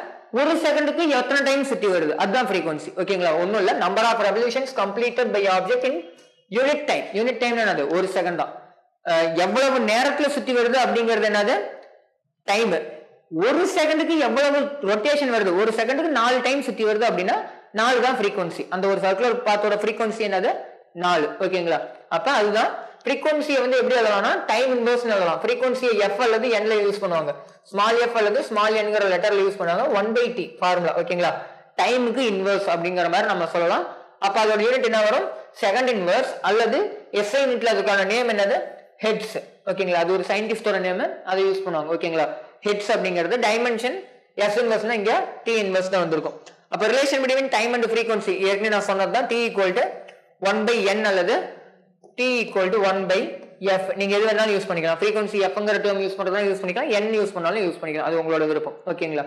ஒரு செகண்டுக்கு எத்தனை டைம் சுத்தி வருது அதுதான் ஃப்ரீக்வன்சி ஓகேங்களா. ஒன்றும் இல்லை, number of revolutions completed by object in unit time. Unit time என்னது, ஒரு செகண்ட் தான். எவ்வளவு நேரத்துல சுத்தி வருது அப்படிங்கிறது என்னது டைம். ஒரு செகண்டுக்கு எவ்வளவு ரொட்டேஷன் வருது, ஒரு செகண்டுக்கு 4 டைம் சுத்தி வருது அப்படின்னா 4 தான் ஃப்ரீக்வன்சி. அந்த ஒரு சர்க்குலர் பாத்தோட ஃப்ரீக்வன்சி என்னது 4 ஓகேங்களா. அப்ப அதுதான் ஃப்ரீக்வன்சியை வந்து எப்படி எழுதலாம்னா டைம் இன்வர்ஸ் எழுதலாம். ஃப்ரீக்வன்சியை எஃப் அல்லது என்ல யூஸ் பண்ணுவாங்க, ஸ்மால் எஃப் அல்லது ஸ்மால் என்கிற லெட்டர்ல யூஸ் பண்ணுவாங்க. 1/t ஃபார்முலா ஓகேங்களா. டைமுக்கு இன்வர்ஸ் அப்படிங்கிற மாதிரி நம்ம சொல்லலாம். அப்ப அதோட யூனிட் என்ன வரும், செகண்ட் இன்வர்ஸ், அல்லது எஸ்ஐ யூனிட்ல அதுக்கான நேம் என்னது ஹெட்ஸ் ஓகேங்களா. அது ஒரு சயின்டிஸ்டோட நேம், அதை யூஸ் பண்ணுவாங்க ஓகேங்களா. ஹெட்ஸ் அப்படிங்கிறது டைமென்ஷன், எஸ் இன்வர்ஸ்னா இங்க டி இன்வர்ஸ் தான் வந்திருக்கும். அப்ப relation between time and frequency ஏற்கனவே நான் சொன்னது தான். டி ஈக்குவல் டு 1/n அல்லது டி ஈக்குவல் டு 1/f. நீங்க எது வேணாலும் யூஸ் பண்ணிக்கலாம். ஃப்ரீக்வன்சி எஃப்ங்கிற டேர்ம் யூஸ் பண்றதா யூஸ் பண்ணிக்கலாம், n யூஸ் பண்ணாலும் யூஸ் பண்ணிக்கலாம், அது உங்களோட விருப்பம் ஓகேங்களா.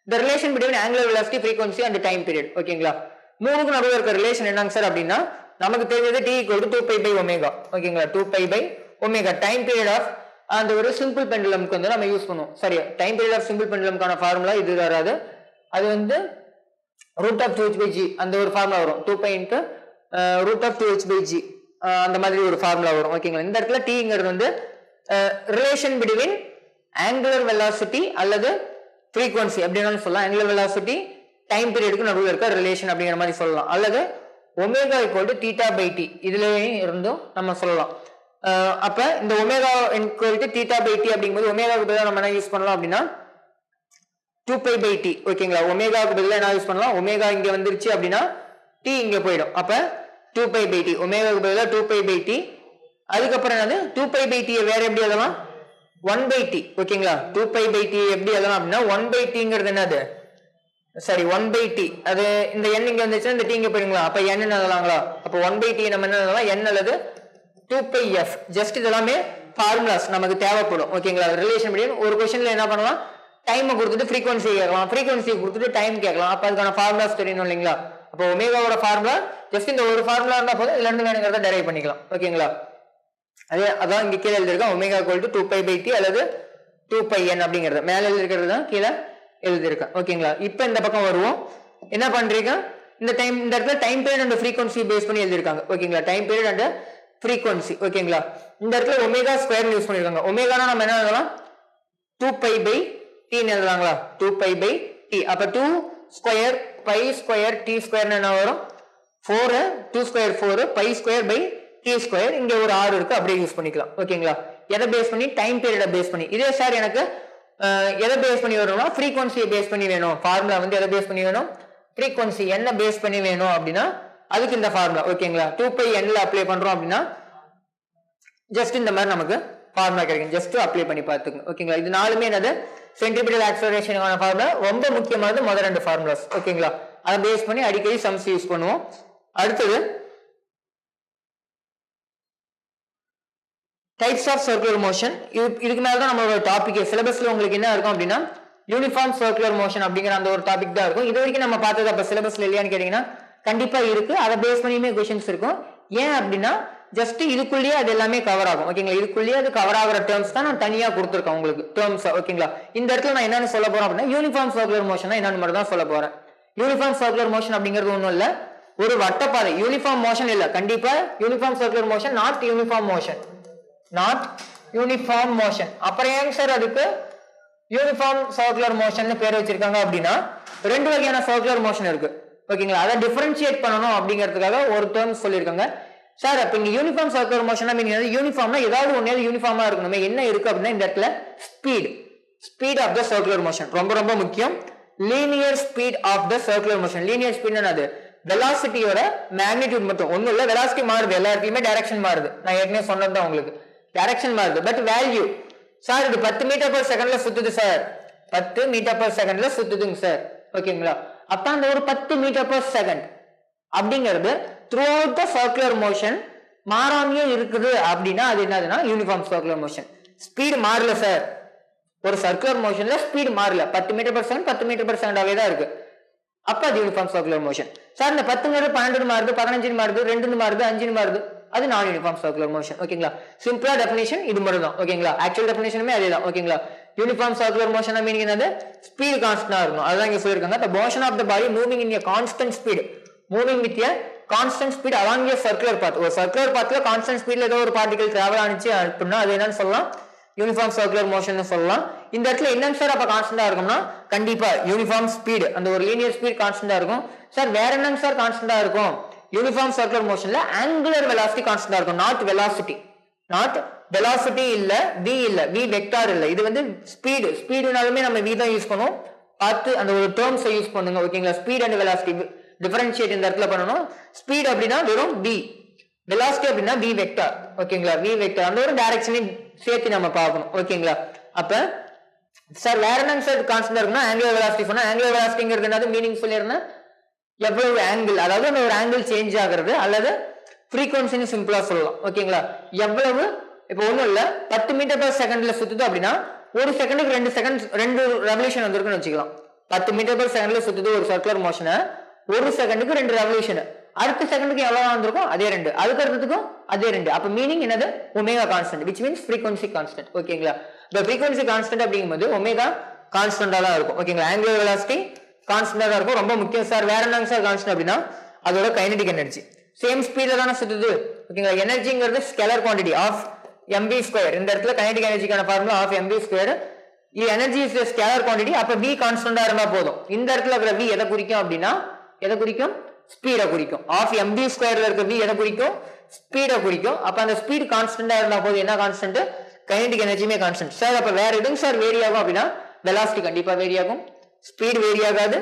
The relation between angular velocity, frequency and time period ஓகேங்களா. மூணுக்கு நடுவில் இருக்க ரிலேஷன் என்னங்க சார் அப்படின்னா நமக்கு தெரிஞ்சது டி ஈக்குவல் டு 2π/ω ஓகேங்களா. 2π/ω டைம் பீரியட் ஆஃப் அந்த ஒரு சிம்பிள் பெண்டுலம்க்கு வந்து நம்ம யூஸ் பண்ணுவோம். சரி, டைம் பீரியட் ஆஃப் சிம்பிள் பெண்டுலம்கான ஃபார்முலா இது வராது, அது வந்து √2h/g அந்த ஒரு ஃபார்முலா வரும். 2π × √2h/g அந்த மாதிரி ஒரு ஃபார்முலா வரும் ஓகேங்களா. இந்த இடத்துல டீங்கிறது வந்து ரிலேஷன் பிட்வீன் ஆங்குலர் வெலாசிட்டி அல்லது ஃப்ரீக்வன்சி அப்படின்னாலும் சொல்லலாம். ஆங்குலர் வெலாசிட்டி டைம் பீரியடுக்கு நடுவில் இருக்க ரிலேஷன் அப்படிங்கிற மாதிரி சொல்லலாம். அல்லது ஒமேகா ஈக்குவல் டு θ/t இதுலயும் இருந்தும் நம்ம சொல்லலாம். அப்ப இந்த ஒமேகா ஈக்குவல் டு θ/t அப்படிங்கும்போது ஒமேகாவுக்கு பதிலாக நம்ம என்ன யூஸ் பண்ணலாம் அப்படின்னா 2π/t ஓகேங்களா. ஒமேகாவுக்கு பதிலாக என்ன யூஸ் பண்ணலாம், ஒமேகா இங்க வந்துருச்சு அப்படின்னா t இங்க போயிடும். அப்ப 2π/t ஒமேகாவுக்கு பதிலாக 2π/t. அதுக்கப்புறம் என்னது 2π/t வேற எப்படி எழுதலாம், 1/t ஓகேங்களா. 2π/t எப்படி எழுதலாம் அப்படின்னா 1/tங்கிறது என்னது, சரி 1/t அது இந்த n இங்க வந்துச்சுன்னா இந்த t இங்க போயிடுங்களா. அப்ப n எழுதலாங்களா. அப்ப 1/t நம்ம என்ன எழுதலாம், n அல்லது 2πf. ஜஸ்ட் இதெல்லாமே ஃபார்முலாஸ் நமக்கு தேவைப்படும் ஓகேங்களா. ரிலேஷன் பிட்வீன் ஒரு क्वेश्चनல என்ன பண்ணலாம், டைமை கொடுத்துட்டு ஃப்ரீக்வன்சி கேட்கலாம், ஃப்ரீக்வன்சியை கொடுத்துட்டு டைம் கேட்கலாம். அப்ப அதுக்கான ஃபார்முலாஸ் தெரியணும் இல்லைங்களா. அப்போ ஒமேகாவோட ஃபார்முலா ஜஸ்ட் இந்த ஒரு ஃபார்முலா இருந்தா போதும், இதுல இருந்து வேணுங்கிறத டெரைவ் பண்ணிக்கலாம் ஓகேங்களா. அதான் இங்க கீழே எழுதிருக்கேன், ஒமேகா ஈக்குவல் டு 2π/t அல்லது 2πn அப்படிங்கிறது மேல எழுதிருக்கிறது தான் கீழே எழுதிருக்கேன் ஓகேங்களா. இப்ப இந்த பக்கம் வருவோம். என்ன பண்றீங்க, இந்த இடத்துல time period and frequency base பண்ணி எழுதிருக்காங்க ஓகேங்களா. டைம் பீரியட் அண்ட் ஃப்ரீக்வன்சி ஓகேங்களா. இந்த இடத்துல ஒமேகா ஸ்கொயர் யூஸ் பண்ணிருக்காங்க. ஒமேகானா நம்ம என்ன எழுதலாம், 2π/t எழுதலாங்களா. 2π/t அப்ப 2 ஸ்கொயர் π ஸ்கொயர் t ஸ்கொயர் என்ன வரும், 4 2 ஸ்கொயர் 4 π ஸ்கொயர் t ஸ்கொயர். இங்க ஒரு 6 இருக்கு, அப்படியே யூஸ் பண்ணிக்கலாம் ஓகேங்களா. எதை பேஸ் பண்ணி, டைம் பீரியட பேஸ் பண்ணி. இதே சார் எனக்கு எதை பேஸ் பண்ணி வரணும்னா ஃப்ரீக்வன்சியை பேஸ் பண்ணி வேணும். ஃபார்முலா வந்து எதை பேஸ் பண்ணி வேணும், ஃப்ரீக்வன்சி என்ன பேஸ் பண்ணி வேணும் அப்படின்னா அதுக்கு இந்த ஃபார்முலா ஓகேங்களா. 2πnல அப்ளை பண்றோம் அப்படின்னா ஜஸ்ட் இந்த மாதிரி நமக்கு ஃபார்முலா கிடைக்கும். ஜஸ்ட் அப்ளை பண்ணி பார்த்துக்கோங்க ஓகேங்களா. இது நாலுமே என்னது சென்ட்ரிபிட்டல் ஆக்சலரேஷனுக்கான ஃபார்முலா. ரொம்ப முக்கியமானது முதல் 2 ஃபார்முலாஸ் ஓகேங்களா. அதை பேஸ் பண்ணி அடிக்கடி சம்ஸ் யூஸ் பண்ணுவோம். அடுத்தது டைப்ஸ் ஆஃப் சர்க்குலர் மோஷன். இதுக்கு மேல தான் நம்மளோட டாபிக். சிலபஸ்ல உங்களுக்கு என்ன இருக்கும் அப்படின்னா யூனிஃபார்ம் சர்க்குலர் மோஷன் அப்படிங்கிற அந்த ஒரு டாபிக் தான் இருக்கும். இது வரைக்கும் நம்ம பார்த்தது அப்ப சிலபஸ்ல இல்லையான்னு கேட்டீங்கன்னா கண்டிப்பா இருக்கு. அதை பேஸ் பண்ணியுமே क्वेश्चंस இருக்கும். ஏன் அப்படின்னா ஜஸ்ட் இதுக்குள்ளேயே அது எல்லாமே கவர் ஆகும் ஓகேங்களா. இதுக்குள்ளேயே அது கவர் ஆகிற டேர்ம்ஸ் தான் நான் தனியா கொடுத்துருக்கேன் உங்களுக்கு டேர்ம்ஸ் ஓகேங்களா. இந்த இடத்துல நான் என்னன்னு சொல்ல போறேன் அப்படின்னா யூனிஃபார்ம் சர்க்குலர் மோஷன் என்னன்னு மட்டும் தான் சொல்ல போறேன். யூனிஃபார்ம் சர்க்குலர் மோஷன் அப்படிங்கிறது ஒன்றும் இல்லை, ஒரு வட்டப்பாதை. யூனிஃபார்ம் மோஷன் இல்ல, கண்டிப்பா uniform circular motion, not uniform motion, not uniform motion. அப்புறம் ஏங்க சார் அதுக்கு யூனிஃபார்ம் சர்க்குலர் மோஷன் பேர் வச்சிருக்காங்க அப்படின்னா ரெண்டு வகையான சர்க்குலர் மோஷன் இருக்கு ஓகேங்களா. அதை டிஃபரன்ஷியேட் பண்ணணும் அப்படிங்கிறதுக்காக ஒரு டேர்ம் சொல்லியிருக்காங்க சார். அப்ப இங்க யூனிஃபார்ம் சர்க்குலர் மோஷன் யூனிஃபார்ம்னா ஏதாவது ஒன்னு யூனிஃபார்மா இருக்கணுமே, என்ன இருக்கு அப்படின்னா இந்த இடத்துல speed of the circular motion ரொம்ப ரொம்ப முக்கியம். Linear speed of the circular motion. Linear speed என்னது, வெலாசிட்டியோட மேக்னிடியூட் மட்டும், ஒன்னும் இல்ல வெலாசிட்டி மாறுது, எல்லா இடத்துலயுமே டைரக்ஷன் மாறுது, நான் ஏற்கனவே சொன்னதுதான் உங்களுக்கு, டைரக்ஷன் மாறுது. பட் வேல்யூ சார் இது 10 மீட்டர் பர் செகண்ட்ல சுத்துது சார், 10 மீட்டர் பர் செகண்ட்ல சுத்துதுங்க சார் ஓகேங்களா. அப்ப அந்த ஒரு 10 மீட்டர் பர் செகண்ட் அப்படிங்கிறது throughout the circular motion மாறாமையே இருக்குது அப்படின்னா அது என்னதுன்னா யூனிஃபார்ம் சர்க்குலர் மோஷன். ஸ்பீடு மாறல சார், ஒரு சர்க்குலர் மோஷன்ல ஸ்பீடு மாறல, 10 metre per second 10 metre per செகண்டாவே தான் இருக்கு, அப்ப அது யூனிஃபார்ம் சர்க்குலர் மோஷன். சார் இந்த 10 12 மாறுது, 15 மாறுது, 2 மாறுது, 5 மாறுது, அது நான் யூனிஃபார்ம் சர்க்குலர் மோஷன் ஓகேங்களா. சிம்பிளா டெஃபினிஷன் இது மட்டும் தான் ஓகேங்களா. ஆக்சுவல் டெஃபினிஷனுமே அதே தான் ஓகேங்களா. யூனிஃபார்ம் சர்க்குலர் மோஷன் மீனிங் என்னது, ஸ்பீடு கான்ஸ்டன்டா இருக்கும், அதுதான் இங்க சொல்லிருக்காங்க. the motion of the body moving in a constant speed, moving with a constant speed along a circular path. ஒரு சர்க்குலர் பாத்ல கான்ஸ்டன்ட் ஸ்பீட்ல ஏதோ ஒரு பார்ட்டிகல் டிராவல் ஆனிச்சு அப்படின்னா அது என்னன்னு சொல்லலாம், யூனிஃபார்ம் சர்க்குலர் மோஷன் சொல்லலாம். இந்த இடத்துல என்னங்க சார் அப்ப கான்ஸ்டன்டா இருக்கும்னா கண்டிப்பா யூனிஃபார்ம் ஸ்பீடு, அந்த ஒரு லீனியர் ஸ்பீட் கான்ஸ்டன்டா இருக்கும். சார் வேற என்னங்க சார் கான்ஸ்டன்டா இருக்கும், யூனிஃபார்ம் சர்க்குலர் மோஷன்ல ஆங்குலர் வெலாசிட்டி கான்ஸ்டன்டா இருக்கும், நாட் வெலாசிட்டி. நாட் வெலாசிட்டி இல்ல, v இல்ல, v வெக்டார் இல்ல, இது வந்து ஸ்பீடுனாலுமே நம்ம v தான் யூஸ் பண்ணுவோம், பார்த்து அந்த ஒரு டேர்ம்ஸ் யூஸ் பண்ணுங்க ஓகேங்களா. ஸ்பீட் அண்ட் வெலாசிட்டி டிஃபரன்ஷியேட் இந்த இடத்துல பண்ணணும். ஸ்பீட் அப்படின்னா வெறும் v, வெலாசிட்டி அப்படின்னா v வெக்டார் ஓகேங்களா. v வெக்டார் அந்த ஒரு டைரக்ஷனையும் சேர்த்து நம்ம பார்க்கணும் ஓகேங்களா. அப்ப சார் வேற என்னங்க சார் கான்ஸ்டன்டா இருக்குன்னா ஆங்குலர் வெலாசிட்டி சொன்னா, ஆங்குலர் வெலாசிட்டிங்கிறது என்னது மீனிங் சொல்லிருந்தேன், எவ்வளவு ஆங்கிள், அதாவது அந்த ஒரு ஆங்கிள் சேஞ்ச் ஆகுறது அல்லது ஃப்ரீக்வன்சின்னு சிம்பிளா சொல்லலாம் ஓகேங்களா. எவ்வளவு இப்போ ஒண்ணும் இல்ல 10 மீட்டர் பர் செகண்ட்ல சுத்துது அப்படின்னா ஒரு செகண்டுக்கு 2 ரெவல்யூஷன் வந்திருக்குன்னு வச்சுக்கலாம். 10 மீட்டர் பர் செகண்ட்ல சுத்துது ஒரு சர்க்குலர் மோஷனை, ஒரு செகண்டுக்கு 2 ரெவல்யூஷன், அடுத்த செகண்டுக்கு எவ்வளவு வந்திருக்கும் அதே 2, அதுக்கு அடுத்ததுக்கும் அதே 2. அப்ப மீனிங் என்னது, omega constant, which means frequency constant ஓகேங்களா. இந்த frequency constant அப்படிங்கும்போது ஒமேகா கான்ஸ்டன்டா தான் இருக்கும் ஓகேங்களா. ஆங்குலர் வெலாசிட்டி கான்ஸ்டன்டா தான் இருக்கும், ரொம்ப முக்கியம். சார் வேற என்னங்க சார் கான்ஸ்டன்ட் அப்படின்னா அதோட கைனடிக் எனர்ஜி, சேம் ஸ்பீட்ல தானே சுத்துது ஓகேங்களா. எனர்ஜிங்கிறது scalar quantity of mv square. இந்த இடத்துல கைனடிக் எனர்ஜிக்கான ஃபார்முலா ஆஃப் mv ஸ்கொயர். இது எனர்ஜி இஸ் ஸ்கேலர் குவாண்டிட்டி, அப்ப v கான்ஸ்டன்டா இருந்தா போதும். இந்த இடத்துல இருக்கிற v எதை குறிக்கும் அப்படின்னா எதை குறிக்கும், ஸ்பீடை குறிக்கும். ஆஃப் mv ஸ்கொயர்ல இருக்க v எதை குறிக்கும், ஸ்பீடை குறிக்கும். அப்ப அந்த ஸ்பீட் கான்ஸ்டன்டா இருந்தா போதும், என்ன கான்ஸ்டன்ட், கைனடிக் எனர்ஜியுமே கான்ஸ்டன்ட். சார் அப்ப வேற எதுங்க சார் வேரி ஆகும் அப்படின்னா வெலாசிட்டி கண்டிப்பா வேரி ஆகும், ஸ்பீட் வேரி ஆகாது,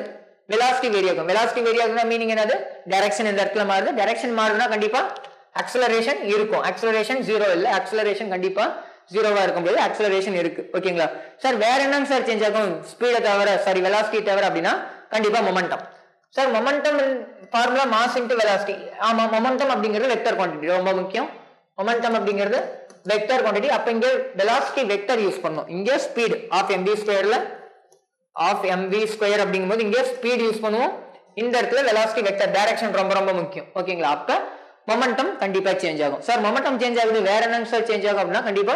வெலாசிட்டி வேரி ஆகும். வெலாசிட்டி வேரி ஆகுதுன்னா மீனிங் என்னது, டைரக்ஷன் இந்த இடத்துல மாறுது, டைரக்ஷன் மாறுதுன்னா கண்டிப்பா அக்ஸலரேஷன் இருக்கும். அக்ஸலரேஷன் 0 இல்ல, அக்ஸலரேஷன் கண்டிப்பா 0வா இருக்கும்போது அக்ஸலரேஷன் இருக்கு ஓகேங்களா. சார் வேற என்னங்க சார் சேஞ்ச் ஆகும், ஸ்பீடை தவிர, சாரி வெலாசிட்டி தவிர அப்படின்னா கண்டிப்பா momentum. Sir momentum formula mass into velocity. ஆமா, மொமெண்டம் அப்படிங்கிறது வெக்டர் குவாண்டிட்டி, ரொம்ப முக்கியம். மொமெண்டம் அப்படிங்கிறது வெக்டர் குவாண்டிட்டி. அப்ப இங்க வெலாசிட்டி வெக்டர் யூஸ் பண்ணணும், இங்க ஸ்பீட் ஆஃப் mv ஸ்கொயர்ல ஆஃப் mv ஸ்கொயர் அப்படிங்கும்போது இங்க ஸ்பீட் யூஸ் பண்ணுவோம், இந்த இடத்துல வெலாசிட்டி வெக்டர், டைரக்ஷன் ரொம்ப ரொம்ப முக்கியம் ஓகேங்களா. அப்ப மொமெண்டம் கண்டிப்பா சேஞ்ச் ஆகும். சார் மொமெண்டம் சேஞ்ச் ஆகுது, வேற என்னங்க சார் சேஞ்ச் ஆகும் அப்படின்னா கண்டிப்பா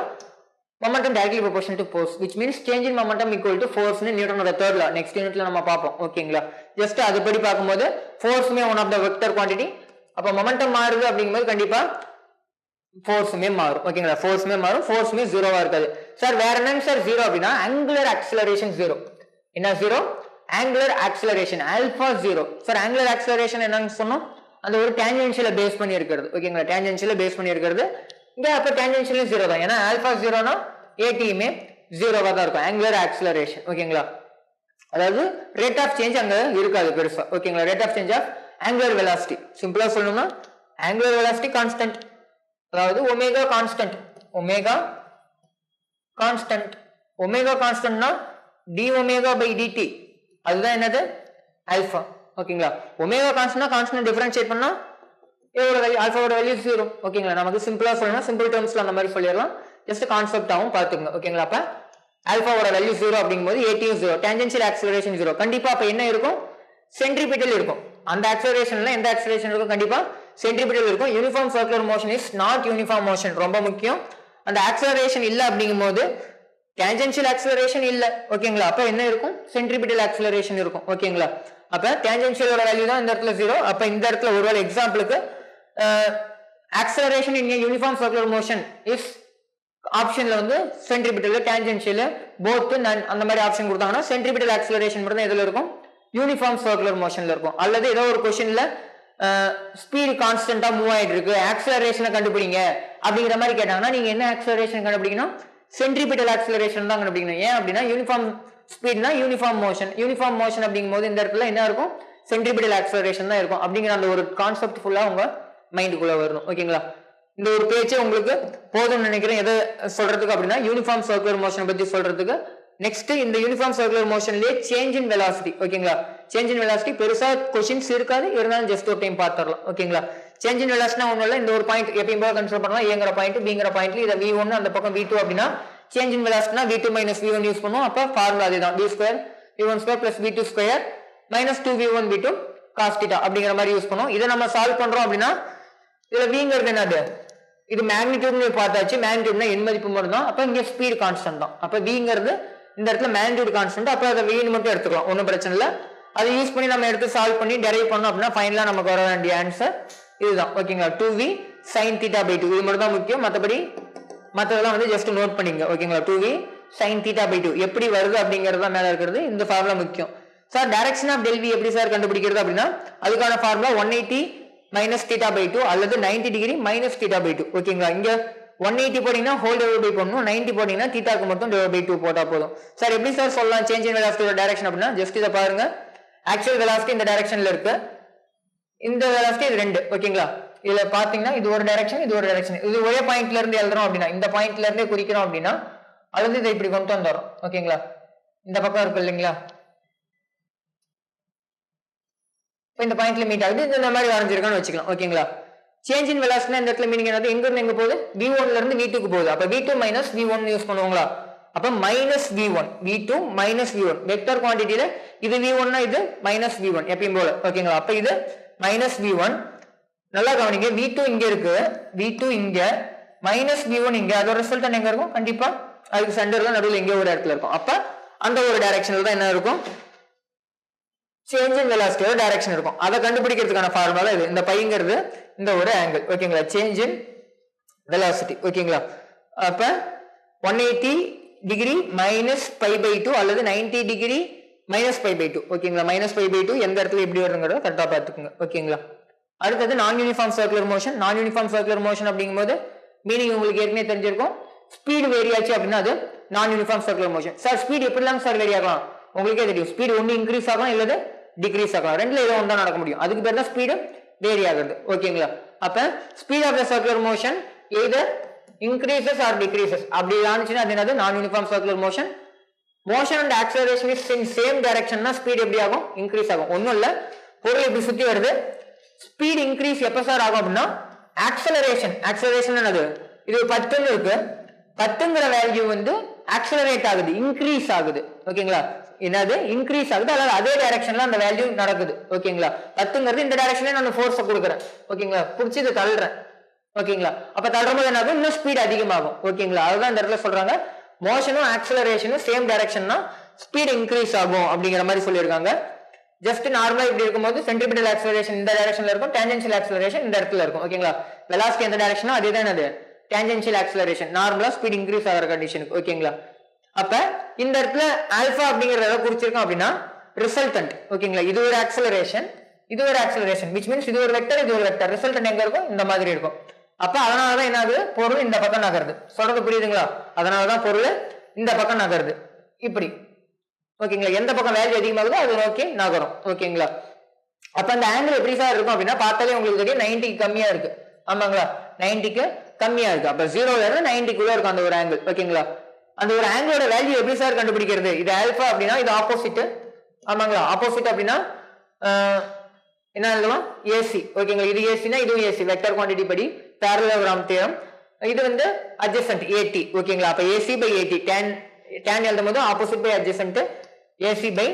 momentum directly proportional to force, which means change in momentum equal to force னு நியூட்டனோட தேர்ட் லா நெக்ஸ்ட் யூனிட்ல நம்ம பார்ப்போம் ஓகேங்களா. ஜஸ்ட் அதுபடி பார்க்கும்போது ஃபோர்ஸ்மே one of the vector quantity, அப்ப மொமெண்டம் மாறுது அப்படிங்கும்போது கண்டிப்பா ஃபோர்ஸ்மே மாறும் ஓகேங்களா. ஃபோர்ஸ்மே மாறும், ஃபோர்ஸ்மே ஜீரோவா இருக்காது. சார் வேற என்னங்க சார் ஜீரோ அப்படின்னா ஆங்குலர் ஆக்சிலரேஷன் ஜீரோ. என்ன zero, angular acceleration alpha zero. Sir angular acceleration என்னன்னு சொன்னோம், அந்த ஒரு டேஞ்சென்ஷியல பேஸ் பண்ணி இருக்கிறது ஓகேங்களா. டேஞ்சென்ஷியல பேஸ் பண்ணி இருக்கிறது இங்க, அப்ப டேஞ்சென்ஷியல் ஜீரோ தான், ஏன்னா ஆல்பா ஜீரோனா ஏடியுமே ஜீரோவா தான் இருக்கும். ஆங்குலர் ஆக்சிலரேஷன் ஓகேங்களா, அதாவது ரேட் ஆஃப் சேஞ்ச் அங்க இருக்காது பெருசா ஓகேங்களா. Rate of change of angular velocity சிம்பிளா சொல்லணும்னா ஆங்குலர் வெலாசிட்டி கான்ஸ்டன்ட், அதாவது omega constant. Omega constant, omega கான்ஸ்டன்ட்னா டி ஒமேகா பை டிடி, அதுதான் என்னது ஆல்பா ஓகேங்களா. ஒமேகா கான்ஸ்டன்ட்னா கான்ஸ்டன்ட் டிஃபரன்ஷியேட் பண்ணா எவ்வளவு வேல்யூ, ஆல்பாவோட வேல்யூ 0 ஓகேங்களா. நமக்கு சிம்பிளா சொல்லணும், சிம்பிள் டேர்ம்ஸ்ல அந்த மாதிரி சொல்லிடலாம், ஜஸ்ட் கான்செப்டாவும் பார்த்துக்கோங்க ஓகேங்களா. அப்ப ஆல்பாவோட வேல்யூ 0 அப்படிங்கும்போது ஏடியும் 0, டேஞ்சென்ஷியல் ஆக்சிலரேஷன் 0. கண்டிப்பா அப்ப என்ன இருக்கும், சென்ட்ரிபிட்டல் இருக்கும். அந்த ஆக்சிலரேஷன்ல எந்த ஆக்சிலரேஷன் இருக்கும், கண்டிப்பா சென்ட்ரிபிட்டல் இருக்கும். Uniform circular motion is not uniform motion, ரொம்ப முக்கியம். அந்த ஆக்சலரேஷன் இல்ல அப்படிங்கும் போது டேஞ்சென்ஷியல் ஆக்சலரேஷன் இல்ல, ஓகேங்களா? அப்ப என்ன இருக்கும்? சென்ட்ரிபிட்டல் ஆக்சலரேஷன் இருக்கும், ஓகேங்களா? அப்ப டேஞ்சென்ஷியலோட வேல்யூ தான் இந்த இடத்துல 0. அப்ப இந்த இடத்துல ஒருவேளை எக்ஸாம்பிளுக்கு acceleration in uniform circular motion is ஆப்ஷன்ல வந்து சென்ட்ரிபிட்டல் டேஞ்சென்ஷியல் போத் அந்த மாதிரி ஆப்ஷன் கொடுத்தாங்கன்னா சென்ட்ரிபிட்டல் ஆக்சலரேஷன் மட்டும் தான் எதுல இருக்கும்? யூனிஃபார்ம் சர்க்குலர் மோஷன்ல இருக்கும். அல்லது ஏதோ ஒரு கொஸ்டின்ல ஸ்பீடு கான்ஸ்டன்டா மூவ் ஆயிட்டு இருக்கு, ஆக்சலரேஷனை கண்டுபிடிங்க அப்படிங்கிற மாதிரி கேட்டாங்கன்னா நீங்க என்ன ஆக்சலரேஷன் கண்டுபிடிக்கணும்? சென்ட்ரிபிட்டல் ஆக்சலரேஷன் தான் கண்டுபிடிக்கணும். ஏன் அப்படின்னா யூனிஃபார்ம் ஸ்பீட்னா யூனிஃபார்ம் மோஷன், யூனிஃபார்ம் மோஷன் அப்படிங்கும் போது இந்த இடத்துல என்ன இருக்கும்? சென்ட்ரிபிட்டல் ஆக்சலரேஷன் தான் இருக்கும். அப்படிங்கிற அந்த ஒரு கான்செப்ட் ஃபுல்லா உங்க மைண்டுக்குள்ள வரணும், ஓகேங்களா? இந்த ஒரு பேச்சே உங்களுக்கு போதும்னு நினைக்கிறேன். எதை சொல்றதுக்கு அப்படின்னா யூனிஃபார்ம் சர்க்குலர் மோஷன் பத்தி சொல்றதுக்கு. நெக்ஸ்ட் இந்த யூனிஃபார்ம் சர்க்குலர் மோஷன்லயே சேஞ்ச் இன் வெலாசிட்டி, ஓகேங்களா? சேஞ்ச் இன் வெலாசிட்டி பெருசா கொஸ்டின்ஸ் இருக்காது, இருந்தாலும் ஜஸ்ட் ஒரு டைம் பார்த்துடலாம், ஓகேங்களா? சேஞ்ச் இன் வெலாசிட்டினா ஒன்றும் இல்லை, இந்த ஒரு பாயிண்ட் எப்பயும் போல கன்சிடர் பண்ணலாம். ஏங்கிற பாயிண்ட் பிங்கிற பாயிண்ட்ல இதை V1 அந்த பக்கம் V2 அப்படின்னா சேஞ்ச் இன் வெலாசிட்டினா V2 மைனஸ் V1 யூஸ் பண்ணுவோம். அப்ப ஃபார்முலா அதுதான், V square V1 square plus V2 square minus 2V1 V2 cos theta அப்படிங்கிற மாதிரி யூஸ் பண்ணுவோம். இதை நம்ம சால்வ் பண்றோம் அப்படின்னா இதுல Vங்கிறது என்னது? இது மேக்னிடியூட்னு பார்த்தாச்சு. மேக்னிடியூட்னா எண் மதிப்பு மட்டும் தான். அப்ப இங்க ஸ்பீட் கான்ஸ்டன்ட் தான். அப்ப Vங்கிறது இந்த இடத்துல மேக்னிடியூட் கான்ஸ்டன்ட். அப்ப அதை V மட்டும் எடுத்துக்கலாம், ஒன்றும் பிரச்சனை இல்லை. அதை யூஸ் பண்ணி நம்ம எடுத்து சால்வ் பண்ணி டெரைவ் பண்ணோம் அப்படின்னா ஃபைனலா நமக்கு வர வேண்டிய ஆன்சர் இதுதான், ஓகேங்களா? 2V sin θ by 2. இது மட்டும் தான் முக்கியம், மற்றபடி மற்றதெல்லாம் வந்து ஜஸ்ட் நோட் பண்ணிங்க, ஓகேங்களா? 2V sin θ by 2 எப்படி வருது அப்படிங்கிறது தான் மேல இருக்கிறது. இந்த ஃபார்முலா முக்கியம். Sir direction of del V எப்படி சார் கண்டுபிடிக்கிறது அப்படின்னா அதுக்கான ஃபார்முலா 180 minus θ by 2 அல்லது 90 டிகிரி minus θ by 2, ஓகேங்களா? இங்க 180 போட்டீங்கன்னா ஹோல் டிவைட் பை பண்ணணும், 90 போட்டீங்கன்னா தீட்டாக்கு மட்டும் டிவைட் பை 2 போட்டா போதும். சார் எப்படி சார் சொல்லலாம் சேஞ்ச் இன் வெலாசிட்டியோட டைரக்ஷன் அப்படின்னா ஜஸ்ட் இதை பாருங்க. ஆக்சுவல் வெலாசிட்டி இந்த டைரக்ஷன்ல இருக்கு, இந்த வெலாசிட்டி இது 2, ஓகேங்களா? இதுல பாத்தீங்கன்னா இது ஒரு டைரக்ஷன், இது ஒரு டைரக்ஷன். இது ஒரே பாயிண்ட்ல இருந்து எழுதுறோம் அப்படின்னா இந்த பாயிண்ட்ல இருந்தே குறிக்கிறோம் அப்படின்னா அது வந்து இதை இப்படி கொண்டு வந்துடும், ஓகேங்களா? இந்த பக்கம் இருக்கு இல்லைங்களா? இந்த பாயிண்ட்ல மீட் ஆகுது, இந்த மாதிரி வரைஞ்சிருக்கான்னு வச்சுக்கலாம், ஓகேங்களா? சேஞ்ச் இன் வெலாசிட்டி இந்த இடத்துல மீனிங் என்னது? எங்க இருந்து எங்க போகுது? V1 ல இருந்து V2 க்கு போகுது. அப்ப V2 மைனஸ் V1 யூஸ் பண்ணுவாங்களா? அப்ப minus V1, V2 minus V1 vector குவான்டிட்டியில இது V1 னா இது மைனஸ் V1 எப்பயும் போல, ஓகேங்களா? அப்ப இது மைனஸ் V1. நல்லா கவனிங்க, V2 இங்க இருக்கு, V2 இங்க மைனஸ் V1 இங்க. அதோட ரிசல்ட் எங்க இருக்கும்? கண்டிப்பா அதுக்கு சென்டர்ல நடுவில் எங்க ஒரு இடத்துல இருக்கும். அப்ப அந்த ஒரு டைரக்ஷன்ல தான் என்ன இருக்கும்? சேஞ்ச் இன் வெலாசிட்டியோட டைரக்ஷன் இருக்கும். அதை கண்டுபிடிக்கிறதுக்கான ஃபார்முலா இது. இந்த பைங்கிறது இந்த ஒரு ஆங்கிள், ஓகேங்களா? சேஞ்ச் இன் வெலாசிட்டி, ஓகேங்களா? அப்ப 180 டிகிரி மைனஸ் பை பை 2 அல்லது 90 டிகிரி மைனஸ் பை பை 2, ஓகேங்களா? மைனஸ் பை பை 2 எந்த இடத்துல எப்படி வருங்கிறத கரெக்டா பார்த்துக்குங்க, ஓகேங்களா? அடுத்தது நான் யூனிஃபார்ம் சர்க்குலர் மோஷன். நான் யூனிஃபார்ம் சர்க்குலர் மோஷன் அப்படிங்கும்போது மீனிங் உங்களுக்கு ஏற்கனவே தெரிஞ்சிருக்கும். ஸ்பீடு வேரி ஆச்சு அப்படின்னா அது நான் uniform circular motion. Sir speed எப்படிலாம் சார் வேரி ஆகலாம்? உங்களுக்கே தெரியும், ஸ்பீடு ஒன்று இன்க்ரீஸ் ஆகலாம் இல்லது டிக்ரீஸ் ஆகலாம், ரெண்டுல ஏதோ ஒன்று தான் நடக்க முடியும். அதுக்கு பேர் தான் ஸ்பீடு வேரி ஆகுது, ஓகேங்களா? அப்ப speed of the circular motion either increases or decreases அப்படி ஆனிச்சுன்னா அது என்னது? நான் uniform circular motion. Motion and acceleration is in same டைரக்ஷன்னா ஸ்பீட் எப்படி ஆகும்? இன்க்ரீஸ் ஆகும். ஒன்றும் இல்லை, பொருள் இப்படி சுத்தி வருது, ஸ்பீட் இன்க்ரீஸ் எப்ப சார் ஆகும் அப்படின்னா ஆக்சலரேஷன். ஆக்சலரேஷன் என்னது? இது 10 இருக்கு, 10ங்கிற வேல்யூ வந்து ஆக்சலரேட் ஆகுது, இன்க்ரீஸ் ஆகுது, ஓகேங்களா? என்னது? இன்க்ரீஸ் ஆகுது, அதாவது அதே டைரக்ஷன்ல அந்த வேல்யூ நடக்குது, ஓகேங்களா? 10ங்கிறது இந்த டைரக்ஷன்ல நான் ஃபோர்ஸ் கொடுக்குறேன், ஓகேங்களா? புடிச்சு இதை தள்ளுறேன், ஓகேங்களா? அப்ப தள்ளும்போது என்ன ஆகும்? இன்னும் ஸ்பீட் அதிகமாகும், ஓகேங்களா? அதுதான் இந்த இடத்துல சொல்றாங்க மோஷனும் ஆக்சலரேஷனும் சேம் டைரக்ஷன்னா ஸ்பீட் இன்க்ரீஸ் ஆகும் அப்படிங்கிற மாதிரி சொல்லியிருக்காங்க. ஜஸ்ட் நார்மலா இப்படி இருக்கும்போது சென்ட்ரிபிட்டல் ஆக்சலரேஷன் இந்த டைரக்ஷன்ல இருக்கும், டான்ஜென்ஷியல் ஆக்சலரேஷன் இந்த இடத்துல இருக்கும், ஓகேங்களா? வெலாசிட்டி எந்த டைரக்ஷனோ அதேதான் என்னது? Tangential acceleration. நார்மலா ஸ்பீட் இன்க்ரீஸ் ஆகிற கண்டிஷனுக்கு, ஓகேங்களா? அப்ப இந்த இடத்துல ஆல்பா அப்படிங்கறத குறிச்சிருக்கோம் அப்படின்னா ரிசல்டன்ட், ஓகேங்களா? இது ஒரு ஆக்சலரேஷன், இது ஒரு ஆக்சலரேஷன், which means இது ஒரு வெக்டர், இது ஒரு வெக்டர். ரிசல்டன்ட் எங்க இருக்கும்? இந்த மாதிரி இருக்கும். அப்ப அதனாலதான் என்ன ஆகுது? பொருள் இந்த பக்கம் நகருது. சொல்றது புரியுதுங்களா? அதனாலதான் பொருள் இந்த பக்கம் நகருது, இப்படி, ஓகேங்களா? எந்த பக்கம் வேல்யூ அதிகமாகுதோ அது நோக்கி நகரும், ஓகேங்களா? அப்ப அந்த ஆங்கிள் எப்படி சார் இருக்கும் அப்படின்னா பார்த்தாலே உங்களுக்கு தெரியும் 90க்கு கம்மியா இருக்கு, ஆமாங்களா? 90க்கு கம்மியா இருக்கு. அப்ப 0ல இருந்து 90க்குள்ள இருக்கும் அந்த ஒரு ஆங்கிள், ஓகேங்களா? அந்த ஒரு ஆங்கிளோட வேல்யூ எப்படி சார் கண்டுபிடிக்கிறது? இது ஆல்பா அப்படின்னா இது ஆப்போசிட், ஆமாங்களா? ஆப்போசிட் அப்படின்னா என்ன எழுதலாம்? ஏசி, ஓகேங்களா? இது ஏசினா இதுவும் ஏசி, வெக்டர் குவான்டிட்டி படி parallelogram theorem. இது வந்து adjacent AT, ஓகேங்களா? அப்ப AC by AT tan எழுதும்போது opposite by adjacent AC by